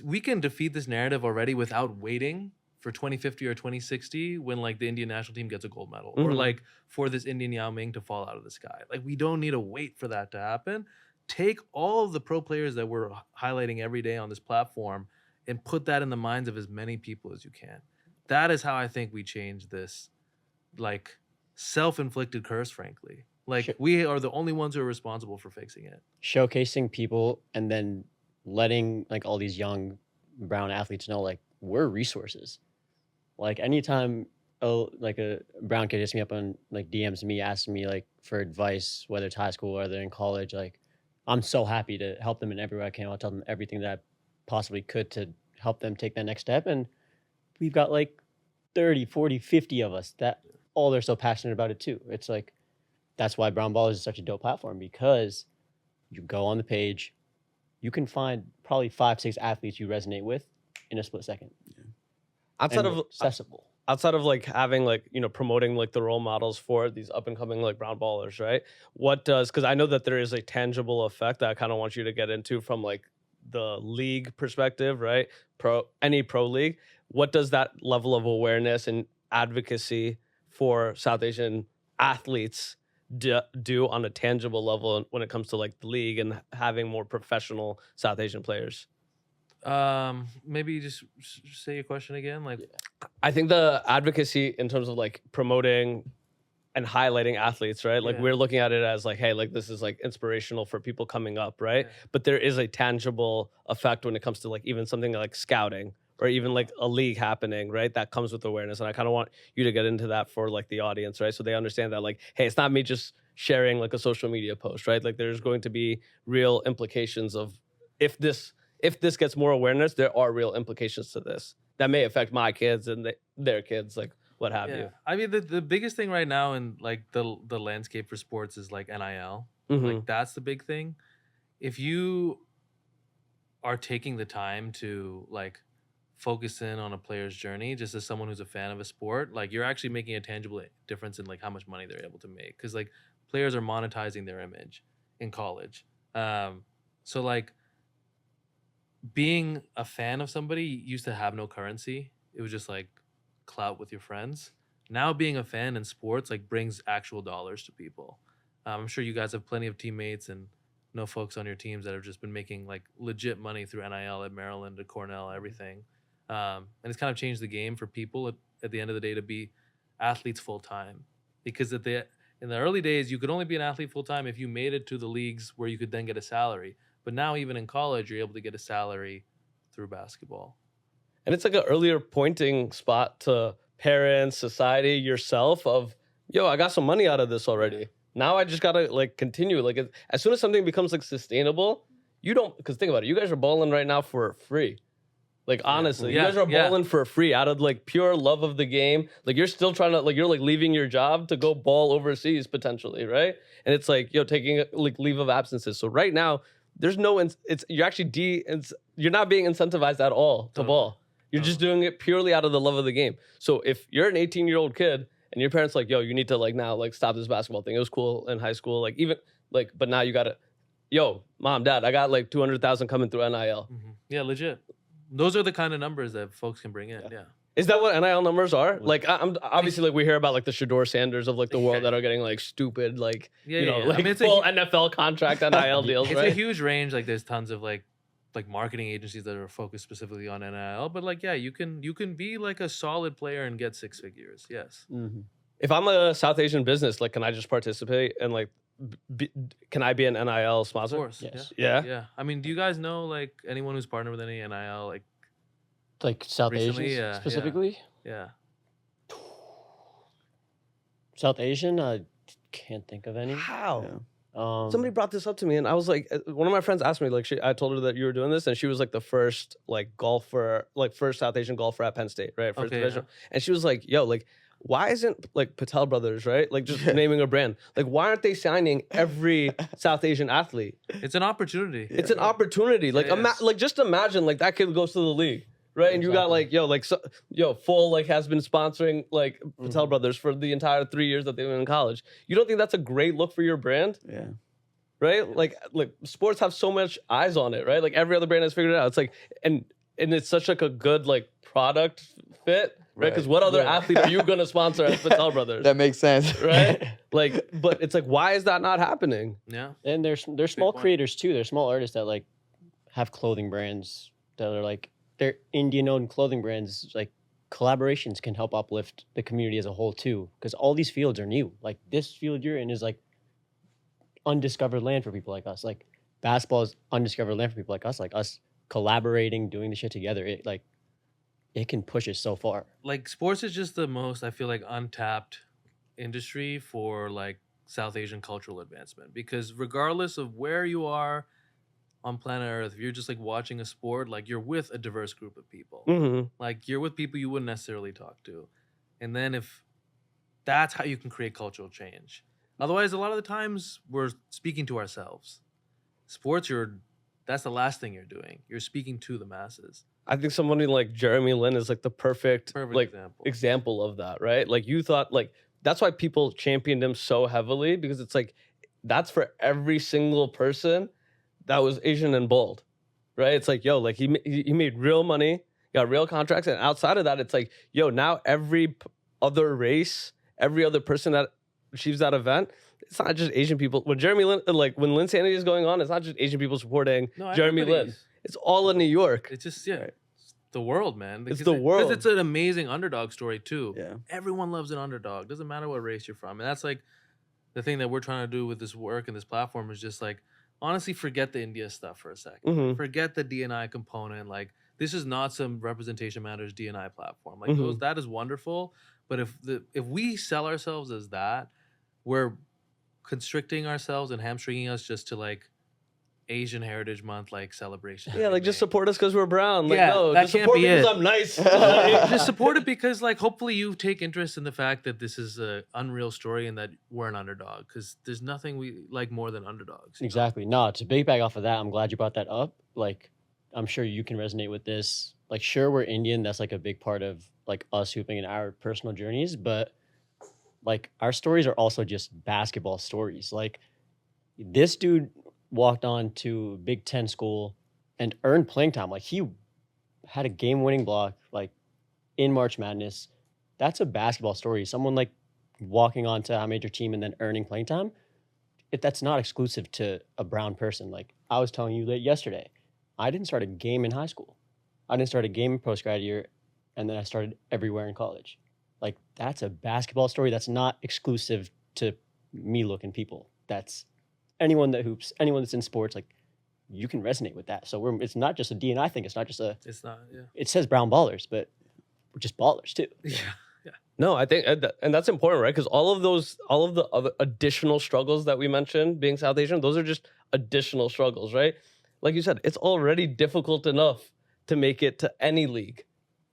we can defeat this narrative already without waiting for 2050 or 2060 when like the Indian national team gets a gold medal or like for this Indian Yao Ming to fall out of the sky. Like we don't need to wait for that to happen. Take all of the pro players that we're highlighting every day on this platform and put that in the minds of as many people as you can. That is how I think we change this like self-inflicted curse, frankly. Like Sure. we are the only ones who are responsible for fixing it. Showcasing people and then letting like all these young brown athletes know like we're resources. Like anytime a brown kid hits me up on like DMs me, asking me like for advice, whether it's high school or they're in college, like I'm so happy to help them in every way I can. I'll tell them everything that I possibly could to help them take that next step. And we've got like 30, 40, 50 of us that all they're so passionate about it too. It's like that's why Brown Ballers is such a dope platform, because you go on the page, you can find probably 5, 6 athletes you resonate with in a split second. Outside And of accessible. outside of like having like, you know, promoting like the role models for these up and coming like brown ballers, right? What does, because I know that there is a tangible effect that I kind of want you to get into from like the league perspective, right? Any pro league. What does that level of awareness and advocacy for South Asian athletes do on a tangible level when it comes to like the league and having more professional South Asian players? Maybe just say your question again. Like, I think the advocacy in terms of like promoting and highlighting athletes, right? Like Yeah. we're looking at it as like, hey, like this is like inspirational for people coming up, right? Yeah. But there is a tangible effect when it comes to like even something like scouting or even like a league happening, right? That comes with awareness. And I kind of want you to get into that for like the audience, right? So they understand that like, hey, it's not me just sharing like a social media post, right? Like there's going to be real implications of if this gets more awareness, there are real implications to this that may affect my kids and their kids, like what have you. I mean, the biggest thing right now in like the landscape for sports is like NIL. Mhm. Like that's the big thing. If you are taking the time to like focus in on a player's journey, just as someone who's a fan of a sport, like you're actually making a tangible difference in like how much money they're able to make. Because like players are monetizing their image in college. So like being a fan of somebody used to have no currency. It was just like clout with your friends. Now being a fan in sports like brings actual dollars to people. I'm sure you guys have plenty of teammates and know folks on your teams that have just been making like legit money through NIL at Maryland, at Cornell, everything. And it's kind of changed the game for people at the end of the day to be athletes full time. Because in the early days, you could only be an athlete full time if you made it to the leagues where you could then get a salary. But now even in college, you're able to get a salary through basketball. And it's like an earlier pointing spot to parents, society, yourself of, yo, I got some money out of this already. Now I just got to like continue. Like as soon as something becomes like sustainable, you don't, because think about it. You guys are balling right now for free. Like honestly, you guys are balling for free out of like pure love of the game. Like you're still trying to, like you're like leaving your job to go ball overseas potentially, right? And it's like, yo, taking like leave of absences. So right now, there's no, you're actually you're not being incentivized at all to ball. You're just doing it purely out of the love of the game. So if you're an 18-year-old kid and your parents like, yo, you need to like now like stop this basketball thing. It was cool in high school. Like even like, but now you got to, yo, mom, dad, I got like 200,000 coming through NIL. Mm-hmm. Yeah, legit. Those are the kind of numbers that folks can bring in. Yeah. Is that what NIL numbers are? Like, I'm obviously like we hear about like the Shador Sanders of like the world that are getting like stupid, like like I mean, it's full NFL contract NIL deals. It's right? a huge range. Like, there's tons of like marketing agencies that are focused specifically on NIL. But like, yeah, you can be like a solid player and get 6 figures. Yes. Mm-hmm. If I'm a South Asian business, like, can I just participate and like, can I be an NIL sponsor? Of course. Yes. Yeah. Yeah. I mean, do you guys know like anyone who's partnered with any NIL? Like South Recently, Asians yeah. specifically? Yeah. South Asian? I can't think of any. How? Somebody Somebody brought this up to me, and I was like, one of my friends asked me, like, I told her that you were doing this, and she was like the first like golfer, like first South Asian golfer at Penn State, right? First Okay, division. And she was like, yo, like, why isn't like Patel Brothers, right? Like just naming a brand. Like, why aren't they signing every South Asian athlete? It's an opportunity. It's an opportunity. Like, Yes. like just imagine like that kid goes to the league. Right, and you got like Full like has been sponsoring like Patel Brothers for the entire 3 years that they've been in college. You don't think that's a great look for your brand? Yeah. Right? Like sports have so much eyes on it, right? Like every other brand has figured it out. It's like and it's such like a good like product fit, right? Because what other athlete are you gonna sponsor as Patel Brothers? That makes sense. Right? Like, but it's like, why is that not happening? Yeah. And there's small point. creators too. There's small artists that like have clothing brands that are like they're Indian-owned clothing brands. Like collaborations can help uplift the community as a whole too, because all these fields are new. Like this field you're in is like undiscovered land for people like us. Like basketball is undiscovered land for people like us collaborating, doing the shit together. It can push us so far. Like sports is just the most, I feel like, untapped industry for like South Asian cultural advancement, because regardless of where you are on planet Earth, if you're just like watching a sport, like you're with a diverse group of people. Like you're with people you wouldn't necessarily talk to. And then if that's how you can create cultural change. Otherwise, a lot of the times we're speaking to ourselves. Sports, that's the last thing you're doing. You're speaking to the masses. I think somebody like Jeremy Lin is like the perfect like example of that, right? Like you thought, like that's why people championed him so heavily, because it's like that's for every single person that was Asian and bald, right? It's like, yo, like he made real money, got real contracts, and outside of that, it's like, yo, now every other race, every other person that achieves that event, it's not just Asian people. When Jeremy Lin, like when Lin Sanity is going on, it's not just Asian people supporting Jeremy Lin. It's all in New York. It's just it's the world, man. It's the world. Because it's an amazing underdog story too. Yeah. Everyone loves an underdog. Doesn't matter what race you're from, and that's like the thing that we're trying to do with this work and this platform is just like, honestly, forget the India stuff for a second. Forget the D&I component. Like, this is not some Representation Matters D&I platform. Like, that is wonderful. But if we sell ourselves as that, we're constricting ourselves and hamstringing us just to like Asian Heritage Month like celebration. Yeah, like just support us because we're brown. Like, yeah, no, that just can't support be me because it. I'm nice. Just support it because like hopefully you take interest in the fact that this is an unreal story and that we're an underdog, because there's nothing we like more than underdogs. Exactly. No, to piggyback off of that, I'm glad you brought that up. Like, I'm sure you can resonate with this. Like, sure, we're Indian. That's like a big part of like us hooping in our personal journeys, but like our stories are also just basketball stories. Like this dude walked on to Big Ten school and earned playing time. Like he had a game-winning block like in March Madness. That's a basketball story. Someone like walking on to a major team and then earning playing time. That's not exclusive to a brown person. Like I was telling you yesterday, I didn't start a game in high school. I didn't start a game in post-grad year, and then I started everywhere in college. Like that's a basketball story. That's not exclusive to me-looking people. That's anyone that hoops, anyone that's in sports, like you can resonate with that. So it's not just a D&I thing. It's not just It's not. Yeah. It says brown ballers, but we're just ballers too. Yeah. No, I think, and that's important, right? Because all of the other additional struggles that we mentioned, being South Asian, those are just additional struggles, right? Like you said, it's already difficult enough to make it to any league,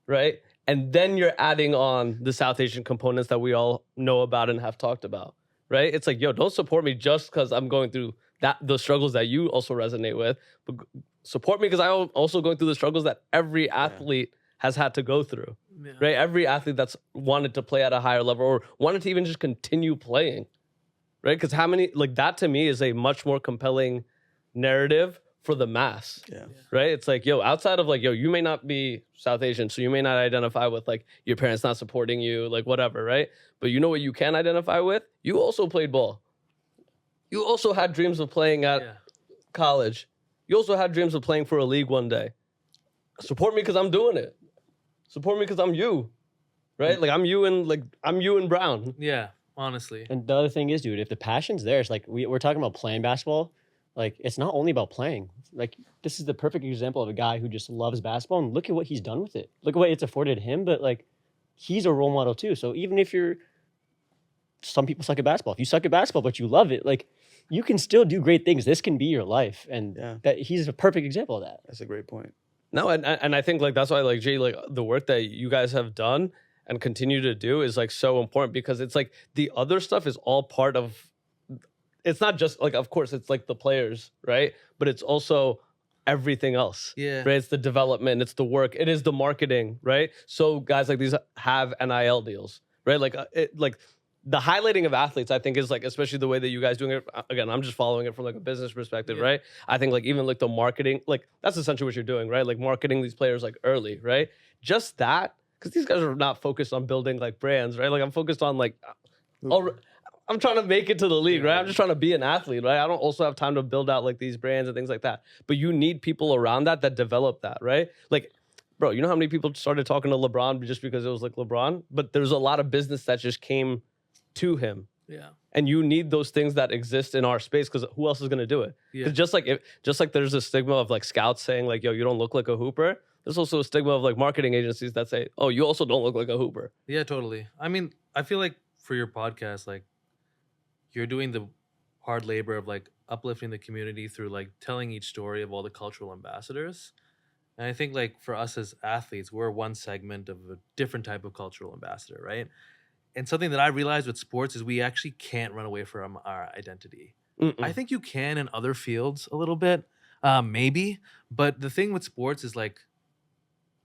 right? And then you're adding on the South Asian components that we all know about and have talked about, right? It's like, yo, don't support me just because I'm going through the struggles that you also resonate with, but support me because I'm also going through the struggles that every athlete has had to go through, right? Every athlete that's wanted to play at a higher level or wanted to even just continue playing, right? Because like that to me is a much more compelling narrative for the mass, right? It's like, yo, outside of like, yo, you may not be South Asian, so you may not identify with like your parents not supporting you, like whatever, right? But you know what you can identify with? You also played ball. You also had dreams of playing at college. You also had dreams of playing for a league one day. Support me because I'm doing it. Support me because I'm you, right? Like I'm you and Brown. Yeah, honestly. And the other thing is, dude, if the passion's there, it's like we're talking about playing basketball. Like it's not only about playing. Like this is the perfect example of a guy who just loves basketball, and look at what he's done with it. Look at what it's afforded him, but like he's a role model too. So even if some people suck at basketball. If you suck at basketball but you love it, like you can still do great things. This can be your life, and that he's a perfect example of that. That's a great point. No, and I think like that's why like Jay, like the work that you guys have done and continue to do is like so important, because it's like the other stuff is all part of. It's not just like, of course, it's like the players, right? But it's also everything else. Yeah. Right. It's the development. It's the work. It is the marketing, right? So guys like these have NIL deals, right? Like the highlighting of athletes, I think, is like, especially the way that you guys doing it. Again, I'm just following it from like a business perspective, right? I think like even like the marketing, like that's essentially what you're doing, right? Like marketing these players like early, right? Just that, because these guys are not focused on building like brands, right? Like I'm focused on like, I'm trying to make it to the league, right? I'm just trying to be an athlete, right? I don't also have time to build out like these brands and things like that. But you need people around that develop that, right? Like, bro, you know how many people started talking to LeBron just because it was like LeBron? But there's a lot of business that just came to him, Yeah. And you need those things that exist in our space because who else is going to do it? Yeah. 'Cause just like there's a stigma of like scouts saying like, yo, you don't look like a hooper. There's also a stigma of like marketing agencies that say, oh, you also don't look like a hooper. Yeah, totally. I mean, I feel like for your podcast, like you're doing the hard labor of like uplifting the community through like telling each story of all the cultural ambassadors. And I think like for us as athletes, we're one segment of a different type of cultural ambassador, right? And something that I realized with sports is we actually can't run away from our identity. I think you can in other fields a little bit, maybe. But the thing with sports is like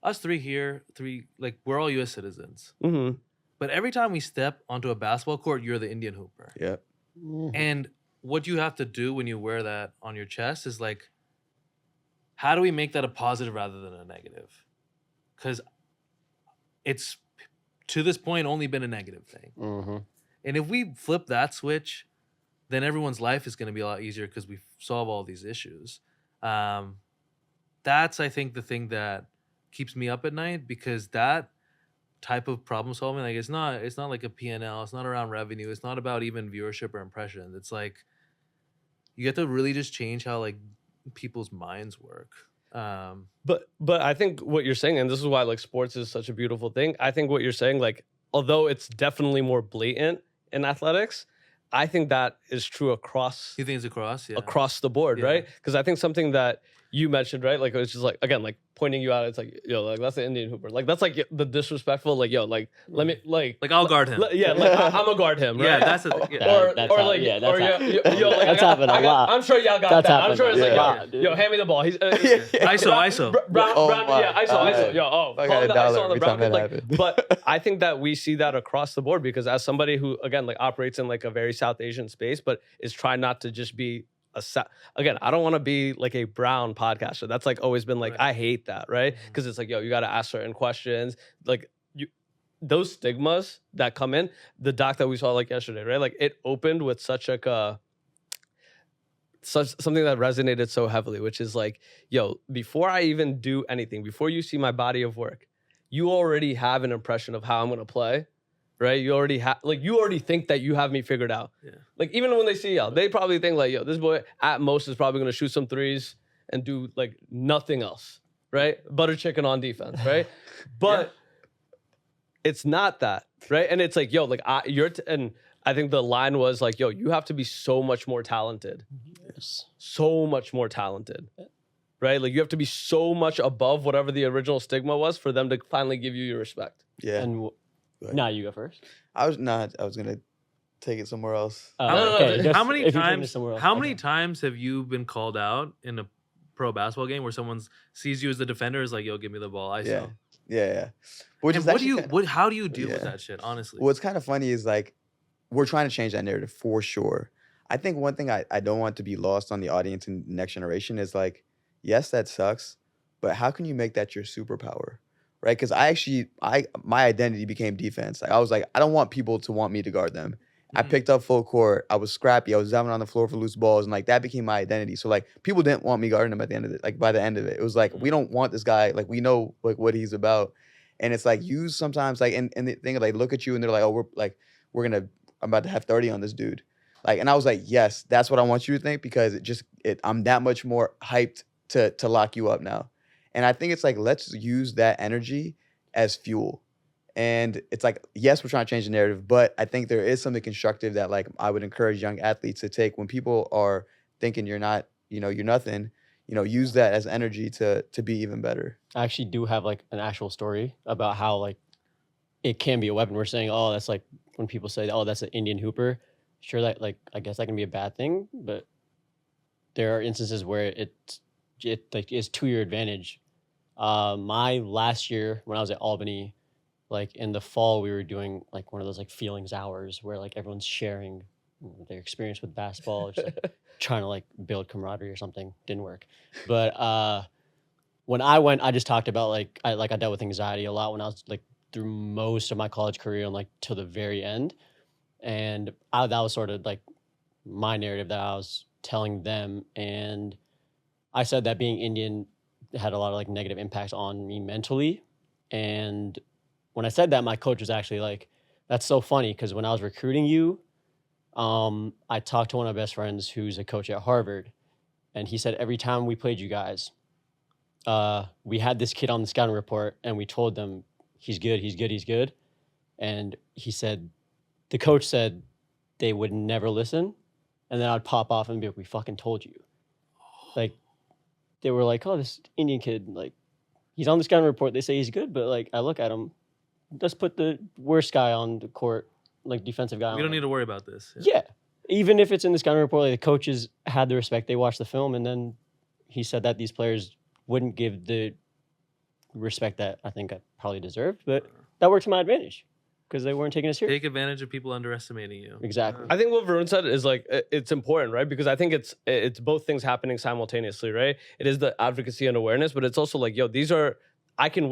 us three, like we're all U.S. citizens. Mm-hmm. But every time we step onto a basketball court, you're the Indian hooper. Yeah. And what you have to do when you wear that on your chest is like, how do we make that a positive rather than a negative? Because it's to this point only been a negative thing. Mm-hmm. And if we flip that switch, then everyone's life is going to be a lot easier because we solve all these issues. That's, I think, the thing that keeps me up at night, because that type of problem solving, like it's not like a P&L, it's not around revenue, it's not about even viewership or impressions. It's like you get to really just change how like people's minds work. But I think what you're saying, and this is why like sports is such a beautiful thing. I think what you're saying, like, although it's definitely more blatant in athletics, I think that is true across. You think it's across? Yeah. Across the board, Yeah. right? Because I think something that you mentioned, right? Like it's just like, again, like pointing you out. It's like, yo, like that's the Indian hooper. Like that's like the disrespectful. Like, yo, like let me like I'll guard him. Yeah, like I'm gonna guard him. Right? Yeah, that's the thing. Or That's or how- like yeah, or that's yo, like that's happened a lot. I'm sure y'all got That's that. I'm happened sure it's a like, lot, yo, hand me the ball. He's ISO. Brown, Oh Brown, my yeah, ISO. Yo, oh, I call got the $1 ISO on the every Brown time kid. that Like, happens. but I think that we see that across the board because as somebody who, again, like operates in like a very South Asian space, but is trying not to just be again, I don't want to be like a brown podcaster. That's like always been like, Right. I hate that, right? Because it's like, yo, you got to ask certain questions. Like those stigmas that come in, the doc that we saw like yesterday, right? Like it opened with such like something that resonated so heavily, which is like, yo, before I even do anything, before you see my body of work, you already have an impression of how I'm going to play. Right? You already think that you have me figured out. Yeah. Like even when they see y'all, they probably think like, yo, this boy at most is probably gonna shoot some threes and do like nothing else, right? Butter chicken on defense, right? But it's not that, right? And it's like, yo, like and I think the line was like, yo, you have to be so much more talented, Yes. so much more talented, right? Like you have to be so much above whatever the original stigma was for them to finally give you your respect. Yeah. And ahead. now you go first. I was gonna take it somewhere else. No, Okay, just How many if you take it times? somewhere else, How many okay. times have you been called out in a pro basketball game where someone sees you as the defender, is like, "Yo, give me the ball." ISO. Yeah. Which And is what do actually you? kinda- How do you deal with Yeah. that shit? Honestly. What's kind of funny is like we're trying to change that narrative for sure. I think one thing I don't want to be lost on the audience and next generation is like, yes, that sucks, but how can you make that your superpower? Right? Because my identity became defense. Like I was like, I don't want people to want me to guard them. I Mhm. picked up full court. I was scrappy. I was diving on the floor for loose balls, and like that became my identity. So like people didn't want me guarding them at the end of it. Like by the end of it, it was like we don't want this guy. Like we know like what he's about, and it's like you sometimes like and the thing like look at you and they're like, oh, I'm about to have 30 on this dude. Like, and I was like, yes, that's what I want you to think because I'm that much more hyped to lock you up now. And I think it's like, let's use that energy as fuel. And it's like, yes, we're trying to change the narrative, but I think there is something constructive that like I would encourage young athletes to take when people are thinking you're not, you're nothing, use that as energy to be even better. I actually do have like an actual story about how like it can be a weapon. We're saying, oh, that's like when people say, oh, that's an Indian hooper. Sure, that like I guess that can be a bad thing, but there are instances where it like is to your advantage. My last year when I was at Albany, like in the fall, we were doing like one of those like feelings hours where like everyone's sharing their experience with basketball, or just like trying to like build camaraderie or something. Didn't work, but when I went, I just talked about like I dealt with anxiety a lot when I was like through most of my college career and like till the very end, and that was sort of like my narrative that I was telling them, and I said that being Indian had a lot of like negative impacts on me mentally. And when I said that, my coach was actually like, that's so funny because when I was recruiting you, I talked to one of my best friends who's a coach at Harvard, and he said every time we played you guys, we had this kid on the scouting report, and we told them he's good, he's good, he's good. And he said, the coach said they would never listen. And then I'd pop off and be like, we fucking told you. Like, they were like, oh, this Indian kid, like, he's on the scouting report. They say he's good, but like, I look at him, let's put the worst guy on the court, like defensive guy. We don't need to worry about this. Yeah. Even if it's in the scouting report, like the coaches had the respect. They watched the film, and then he said that these players wouldn't give the respect that I think I probably deserved, but that worked to my advantage because they weren't taking it serious. Take advantage of people underestimating you. Exactly. I think what Varun said is like it's important, right? Because I think it's both things happening simultaneously, right? It is the advocacy and awareness, but it's also like, yo, these are I can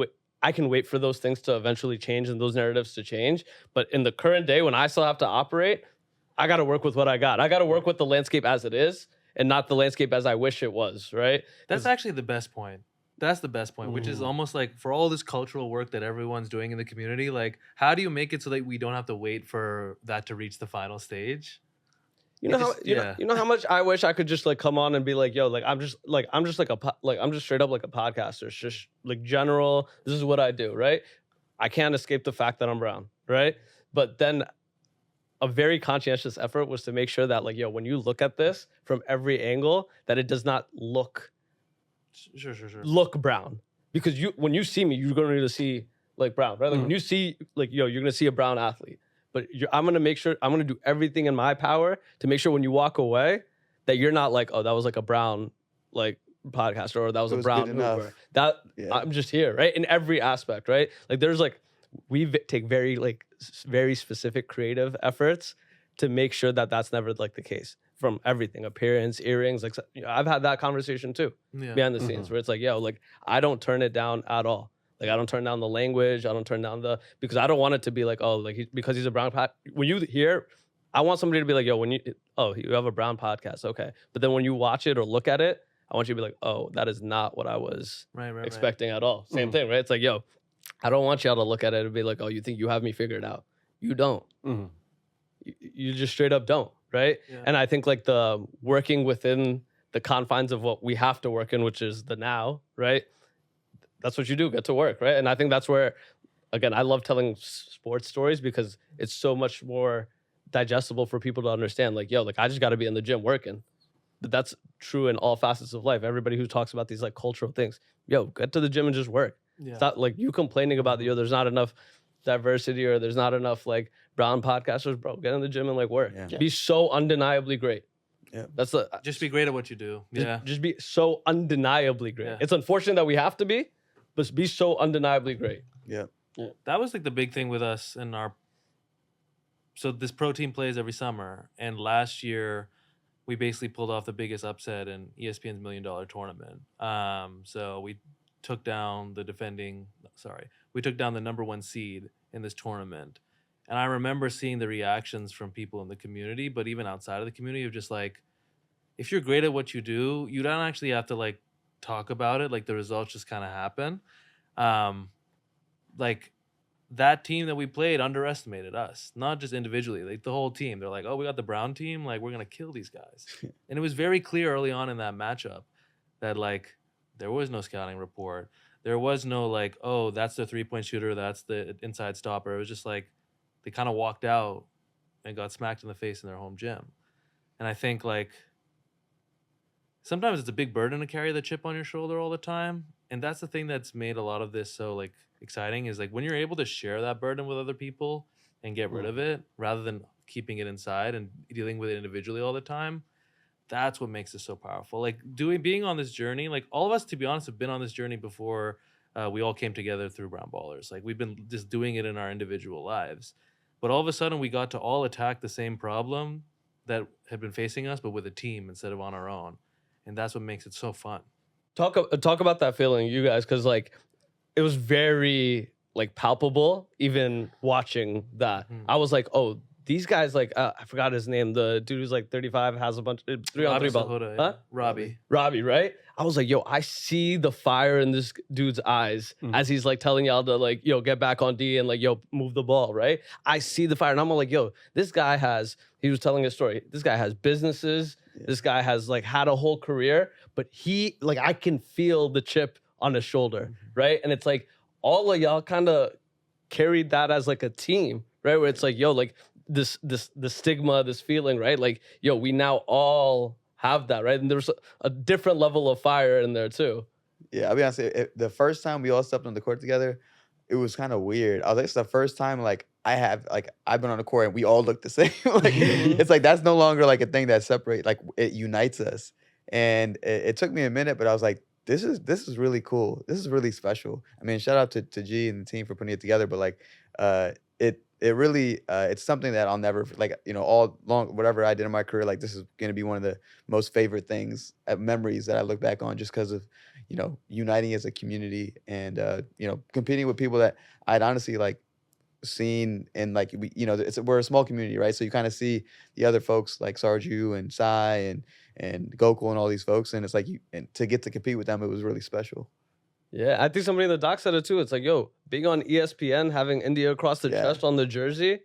wait for those things to eventually change and those narratives to change. But in the current day, when I still have to operate, I got to work with what I got. I got to work with the landscape as it is and not the landscape as I wish it was, right? That's actually the best point. That's the best point, which is almost like for all this cultural work that everyone's doing in the community, like how do you make it so that we don't have to wait for that to reach the final stage? You know how much I wish I could just like come on and be like, yo, like I'm just straight up like a podcaster. It's just like general, this is what I do, right? I can't escape the fact that I'm brown, right? But then a very conscientious effort was to make sure that like, yo, when you look at this from every angle, that it does not look brown. Because when you see me, you're going to see like brown, right? Like when you see like, yo, you're going to see a brown athlete. But I'm going to make sure, I'm going to do everything in my power to make sure when you walk away that you're not like, oh, that was like a brown like podcaster or that was a brown mover. I'm just here, right? In every aspect, right? Like there's like, we take very specific creative efforts to make sure that that's never like the case from everything, appearance, earrings. Like I've had that conversation too behind the scenes where it's like, yo, like I don't turn it down at all. Like I don't turn down the language. I don't turn down because I don't want it to be like, oh, like because he's a brown when you hear, I want somebody to be like, yo, you have a brown podcast. Okay. But then when you watch it or look at it, I want you to be like, oh, that is not what I was expecting at all. Same thing, right? It's like, yo, I don't want y'all to look at it and be like, oh, you think you have me figured out. You don't. You just straight up don't, right? Yeah. And I think like the working within the confines of what we have to work in, which is the now, right? That's what you do, get to work, right? And I think that's where, again, I love telling sports stories because it's so much more digestible for people to understand. Like, yo, like I just got to be in the gym working. But that's true in all facets of life. Everybody who talks about these like cultural things, yo, get to the gym and just work. Yeah. It's not like you complaining about there's not enough diversity or there's not enough like brown podcasters, bro. Get in the gym and like work. Yeah. Be so undeniably great. Yeah, that's just be great at what you do. Just be so undeniably great. Yeah. It's unfortunate that we have to be, but be so undeniably great. Yeah. That was like the big thing with us in so this pro team plays every summer, and last year we basically pulled off the biggest upset in ESPN's $1 million tournament. So we took down the number 1 seed in this tournament. And I remember seeing the reactions from people in the community, but even outside of the community of just like, if you're great at what you do, you don't actually have to like talk about it. Like the results just kind of happen. Like that team that we played underestimated us, not just individually, like the whole team. They're like, oh, we got the brown team. Like we're going to kill these guys. And it was very clear early on in that matchup that like, there was no scouting report. There was no like, oh, that's the 3-point shooter. That's the inside stopper. It was just like they kind of walked out and got smacked in the face in their home gym. And I think like sometimes it's a big burden to carry the chip on your shoulder all the time. And that's the thing that's made a lot of this so like exciting is like when you're able to share that burden with other people and get rid of it rather than keeping it inside and dealing with it individually all the time. That's what makes it so powerful. Like being on this journey, like all of us, to be honest, have been on this journey before we all came together through Brown Ballers. Like we've been just doing it in our individual lives. But all of a sudden we got to all attack the same problem that had been facing us, but with a team instead of on our own. And that's what makes it so fun. Talk about that feeling, you guys, because like it was very like palpable, even watching that. I was like, oh, these guys, like, I forgot his name. The dude who's like 35, has a bunch of 3-on-3 Robbie ball. Sahota, Huh? Robbie, right? I was like, yo, I see the fire in this dude's eyes as he's like telling y'all to like, yo, get back on D and like, yo, move the ball, right? I see the fire and I'm like, yo, this guy he was telling a story. This guy has businesses. Yeah. This guy has like had a whole career, but I can feel the chip on his shoulder, right? And it's like all of y'all kind of carried that as like a team, right? Where it's like, yo, like the stigma, this feeling, right? Like, yo, we now all have that, right? And there's a different level of fire in there too. Yeah, I'll be honest. The first time we all stepped on the court together, it was kind of weird. I was like, it's the first time like I've been on the court and we all look the same. Like it's like that's no longer like a thing that separates. Like it unites us. And it took me a minute, but I was like, this is really cool. This is really special. I mean, shout out to G and the team for putting it together. But like, it really it's something that I'll never whatever I did in my career. Like this is gonna be one of the most favorite things, memories that I look back on, just because of uniting as a community and competing with people that I'd honestly like seen and like we're a small community, right? So you kind of see the other folks like Sarju and Sai and Gokul and all these folks, and it's like and to get to compete with them, it was really special. Yeah, I think somebody in the doc said it too. It's like, yo, being on ESPN, having India across the chest on the jersey,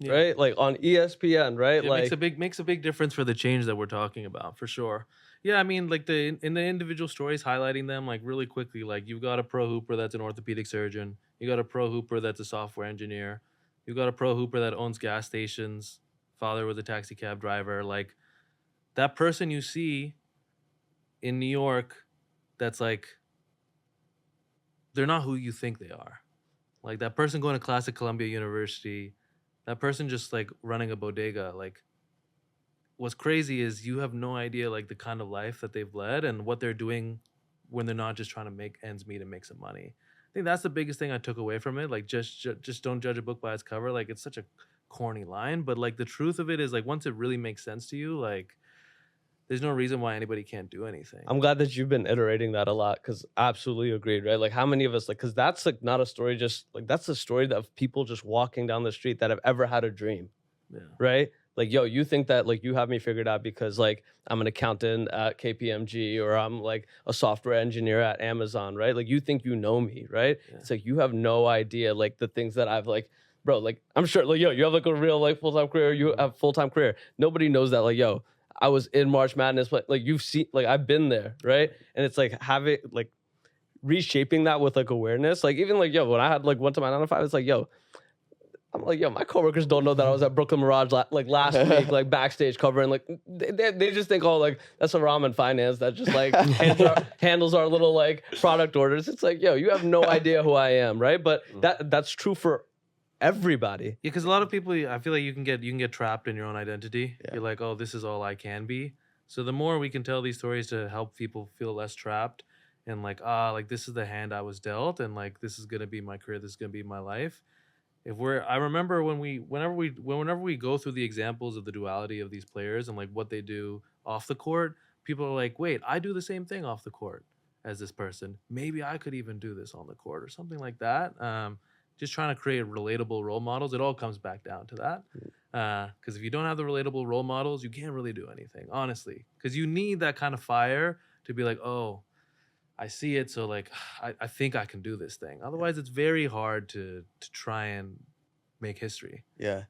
right? Like on ESPN, right? It makes a big difference for the change that we're talking about, for sure. Yeah, I mean, like in the individual stories, highlighting them like really quickly. Like you've got a pro hooper that's an orthopedic surgeon. You got a pro hooper that's a software engineer. You've got a pro hooper that owns gas stations. Father was a taxi cab driver. Like that person you see in New York, that's like, they're not who you think they are. Like that person going to class at Columbia University, that person just like running a bodega. Like what's crazy is you have no idea like the kind of life that they've led and what they're doing when they're not just trying to make ends meet and make some money. I think that's the biggest thing I took away from it. Like just don't judge a book by its cover. Like it's such a corny line, but like the truth of it is like once it really makes sense to you, like there's no reason why anybody can't do anything. I'm glad that you've been iterating that a lot, because absolutely agreed, right? Like how many of us, like, because that's like not a story, just like that's a story of people just walking down the street that have ever had a dream, right? Like, yo, you think that like you have me figured out because like I'm an accountant at KPMG or I'm like a software engineer at Amazon, right? Like you think you know me, right? Yeah. It's like you have no idea like the things that I've like, bro, like I'm sure like, yo, you have like a real like full-time career, you have full-time career. Nobody knows that like, yo, I was in March Madness, but like you've seen, like I've been there, right? And it's like having like reshaping that with like awareness. Like even like, yo, when I had like went to my 9 to 5, it's like, yo, I'm like, yo, my coworkers don't know that I was at Brooklyn Mirage like last week, like backstage covering. Like they just think, oh, like that's a ramen finance that just like handles our little like product orders. It's like, yo, you have no idea who I am, right? But that's true for everybody. Yeah, because a lot of people, I feel like you can get trapped in your own identity. Yeah. You're like, oh, this is all I can be. So the more we can tell these stories to help people feel less trapped and like, like this is the hand I was dealt, and like this is gonna be my career, this is gonna be my life. I remember whenever we go through the examples of the duality of these players and like what they do off the court, people are like, wait, I do the same thing off the court as this person. Maybe I could even do this on the court or something like that. Just trying to create relatable role models. It all comes back down to that. Because if you don't have the relatable role models, you can't really do anything, honestly. Because you need that kind of fire to be like, oh, I see it, so like I think I can do this thing. Otherwise, it's very hard to try and make history. Yeah,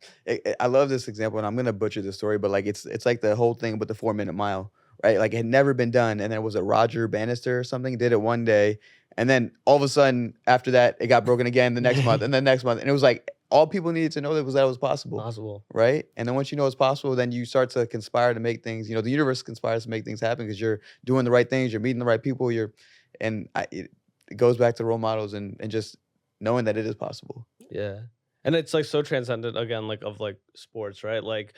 I love this example, and I'm gonna butcher the story, but like it's like the whole thing with the 4-minute mile, right? Like it had never been done, and then was it Roger Bannister or something did it one day, and then all of a sudden after that it got broken again the next month and the next month, and it was like all people needed to know that it was possible, right? And then once you know it's possible, then you start to conspire to make things. The universe conspires to make things happen because you're doing the right things, you're meeting the right people, it goes back to role models and just knowing that it is possible. Yeah. And it's like so transcendent again, like of like sports, right? Like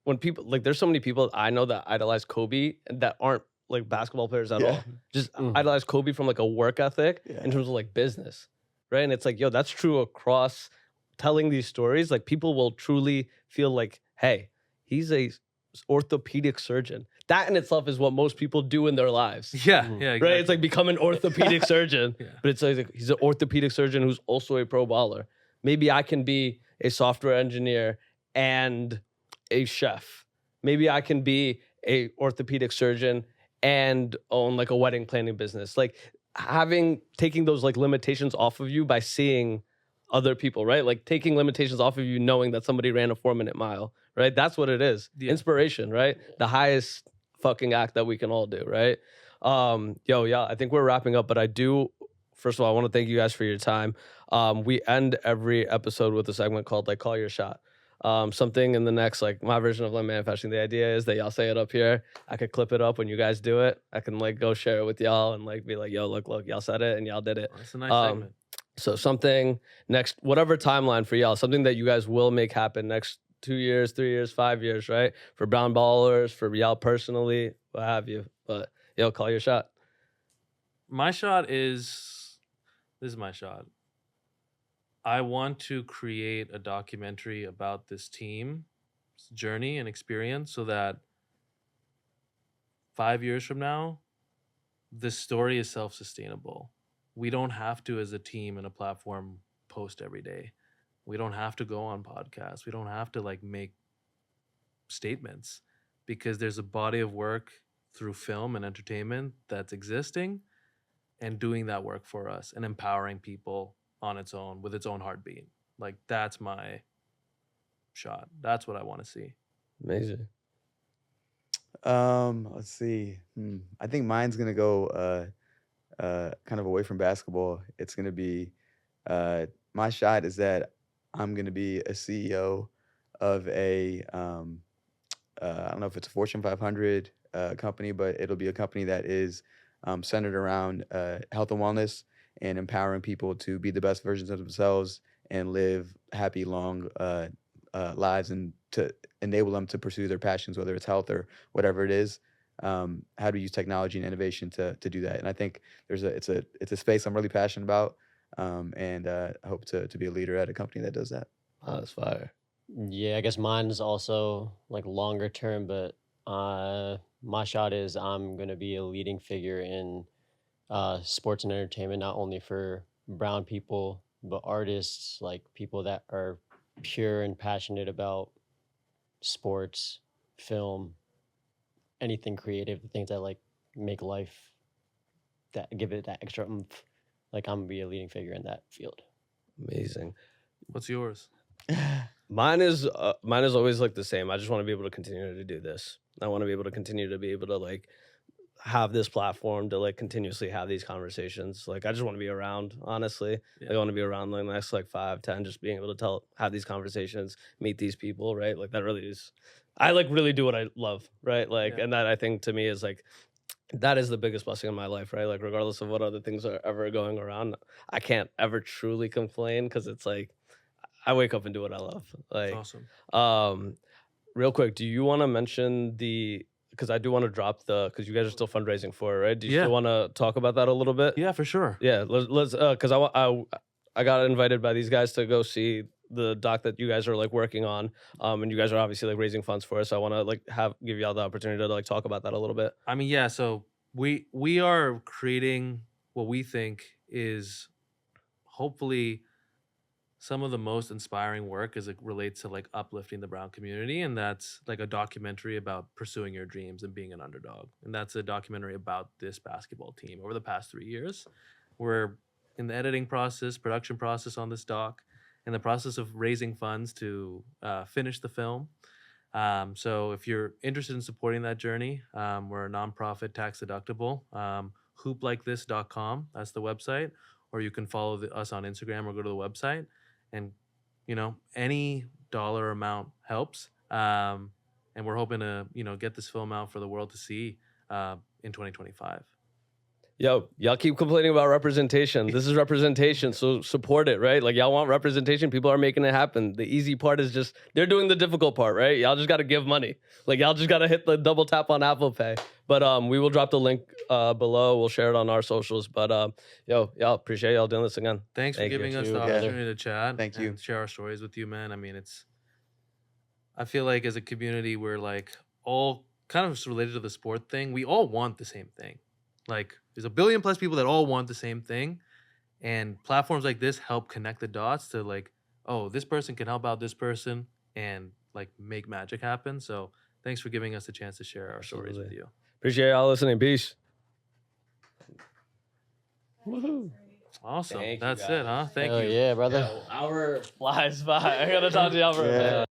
when people, like there's so many people I know that idolize Kobe that aren't like basketball players at all. Just idolize Kobe from like a work ethic in terms of like business, right? And it's like, yo, that's true across telling these stories. Like people will truly feel like, hey, he's a orthopedic surgeon. That in itself is what most people do in their lives. Yeah, yeah, exactly. Right? It's like become an orthopedic surgeon. But it's like he's an orthopedic surgeon who's also a pro baller. Maybe I can be a software engineer and a chef. Maybe I can be a orthopedic surgeon and own like a wedding planning business. Like taking those like limitations off of you by seeing other people, right? Like taking limitations off of you, knowing that somebody ran a 4-minute mile, right? That's what it is. Yeah. Inspiration, right? The highest fucking act that we can all do, right? Yeah, I think we're wrapping up, but first of all, I want to thank you guys for your time. We end every episode with a segment called like Call Your Shot. Something in the next, like my version of like manifesting. The idea is that y'all say it up here. I could clip it up when you guys do it. I can like go share it with y'all and like be like, yo, look, y'all said it and y'all did it. That's a nice segment. So something next, whatever timeline for y'all, something that you guys will make happen next 2 years, 3 years, 5 years, right? For Brown Ballers, for y'all personally, what have you. But yo, call your shot. My shot is, this is my shot. I want to create a documentary about this team's journey and experience so that 5 years from now, this story is self-sustainable. We don't have to, as a team and a platform, post every day. We don't have to go on podcasts. We don't have to like make statements, because there's a body of work through film and entertainment that's existing and doing that work for us and empowering people on its own with its own heartbeat. Like that's my shot. That's what I want to see. Amazing. Let's see. I think mine's gonna go kind of away from basketball. It's gonna be my shot is that I'm gonna be a CEO of a I don't know if it's a Fortune 500 company, but it'll be a company that is centered around health and wellness and empowering people to be the best versions of themselves and live happy, long lives, and to enable them to pursue their passions, whether it's health or whatever it is. How to use technology and innovation to do that. And I think it's a space I'm really passionate about, and I hope to be a leader at a company that does that. Oh, that's fire. Yeah, I guess mine's also like longer term, but my shot is I'm gonna be a leading figure in sports and entertainment, not only for brown people, but artists, like people that are pure and passionate about sports, film, anything creative, the things that like make life, that give it that extra oomph. Like I'm gonna be a leading figure in that field. Amazing. What's yours? Mine is always like the same. I just want to be able to continue to do this. I want to be able to continue to be able to like have this platform to like continuously have these conversations. Like I just want to be around, honestly. Yeah. Like, I want to be around like the next like 5, 10, just being able to have these conversations, meet these people, right? Like that really is, I like really do what I love, right? Like, Yeah. and that I think to me is like, that is the biggest blessing in my life, right? Like regardless of what other things are ever going around, I can't ever truly complain, because it's like, I wake up and do what I love. Like, That's awesome. Real quick, do you want to mention because I do want to drop because you guys are still fundraising for it, right? Do you Yeah. still want to talk about that a little bit? Yeah, for sure. Yeah, because I got invited by these guys to go see the doc that you guys are like working on, and you guys are obviously like raising funds for it. So I want to like give y'all the opportunity to like talk about that a little bit. I mean, yeah. So we are creating what we think is hopefully some of the most inspiring work as it relates to like uplifting the brown community, and that's like a documentary about pursuing your dreams and being an underdog. And that's a documentary about this basketball team over the past 3 years. We're in the editing process, production process on this doc, in the process of raising funds to finish the film. So if you're interested in supporting that journey, we're a nonprofit, tax deductible. Hooplikethis.com, that's the website, or you can follow us on Instagram or go to the website. And, you know, any dollar amount helps. And we're hoping to, get this film out for the world to see in 2025. Yo, y'all keep complaining about representation. This is representation, so support it, right? Like y'all want representation, people are making it happen. The easy part is just, they're doing the difficult part, right? Y'all just got to give money. Like y'all just got to hit the double tap on Apple Pay. But we will drop the link below. We'll share it on our socials. But y'all, appreciate y'all doing this again. Thanks for Thank you. giving us You the together. opportunity to chat. Thank you. And share our stories with you, man. I mean, I feel like as a community, we're like all kind of related to the sport thing. We all want the same thing. Like there's 1 billion plus people that all want the same thing. And platforms like this help connect the dots to like, oh, this person can help out this person. And like make magic happen. So thanks for giving us a chance to share our stories with Absolutely. you. Appreciate y'all listening. Peace. Woohoo. Awesome. Thank you, That's it, guys. huh? Thank Hell you. yeah, brother. Yo, hour flies by. I gotta talk to y'all for a Yeah. minute.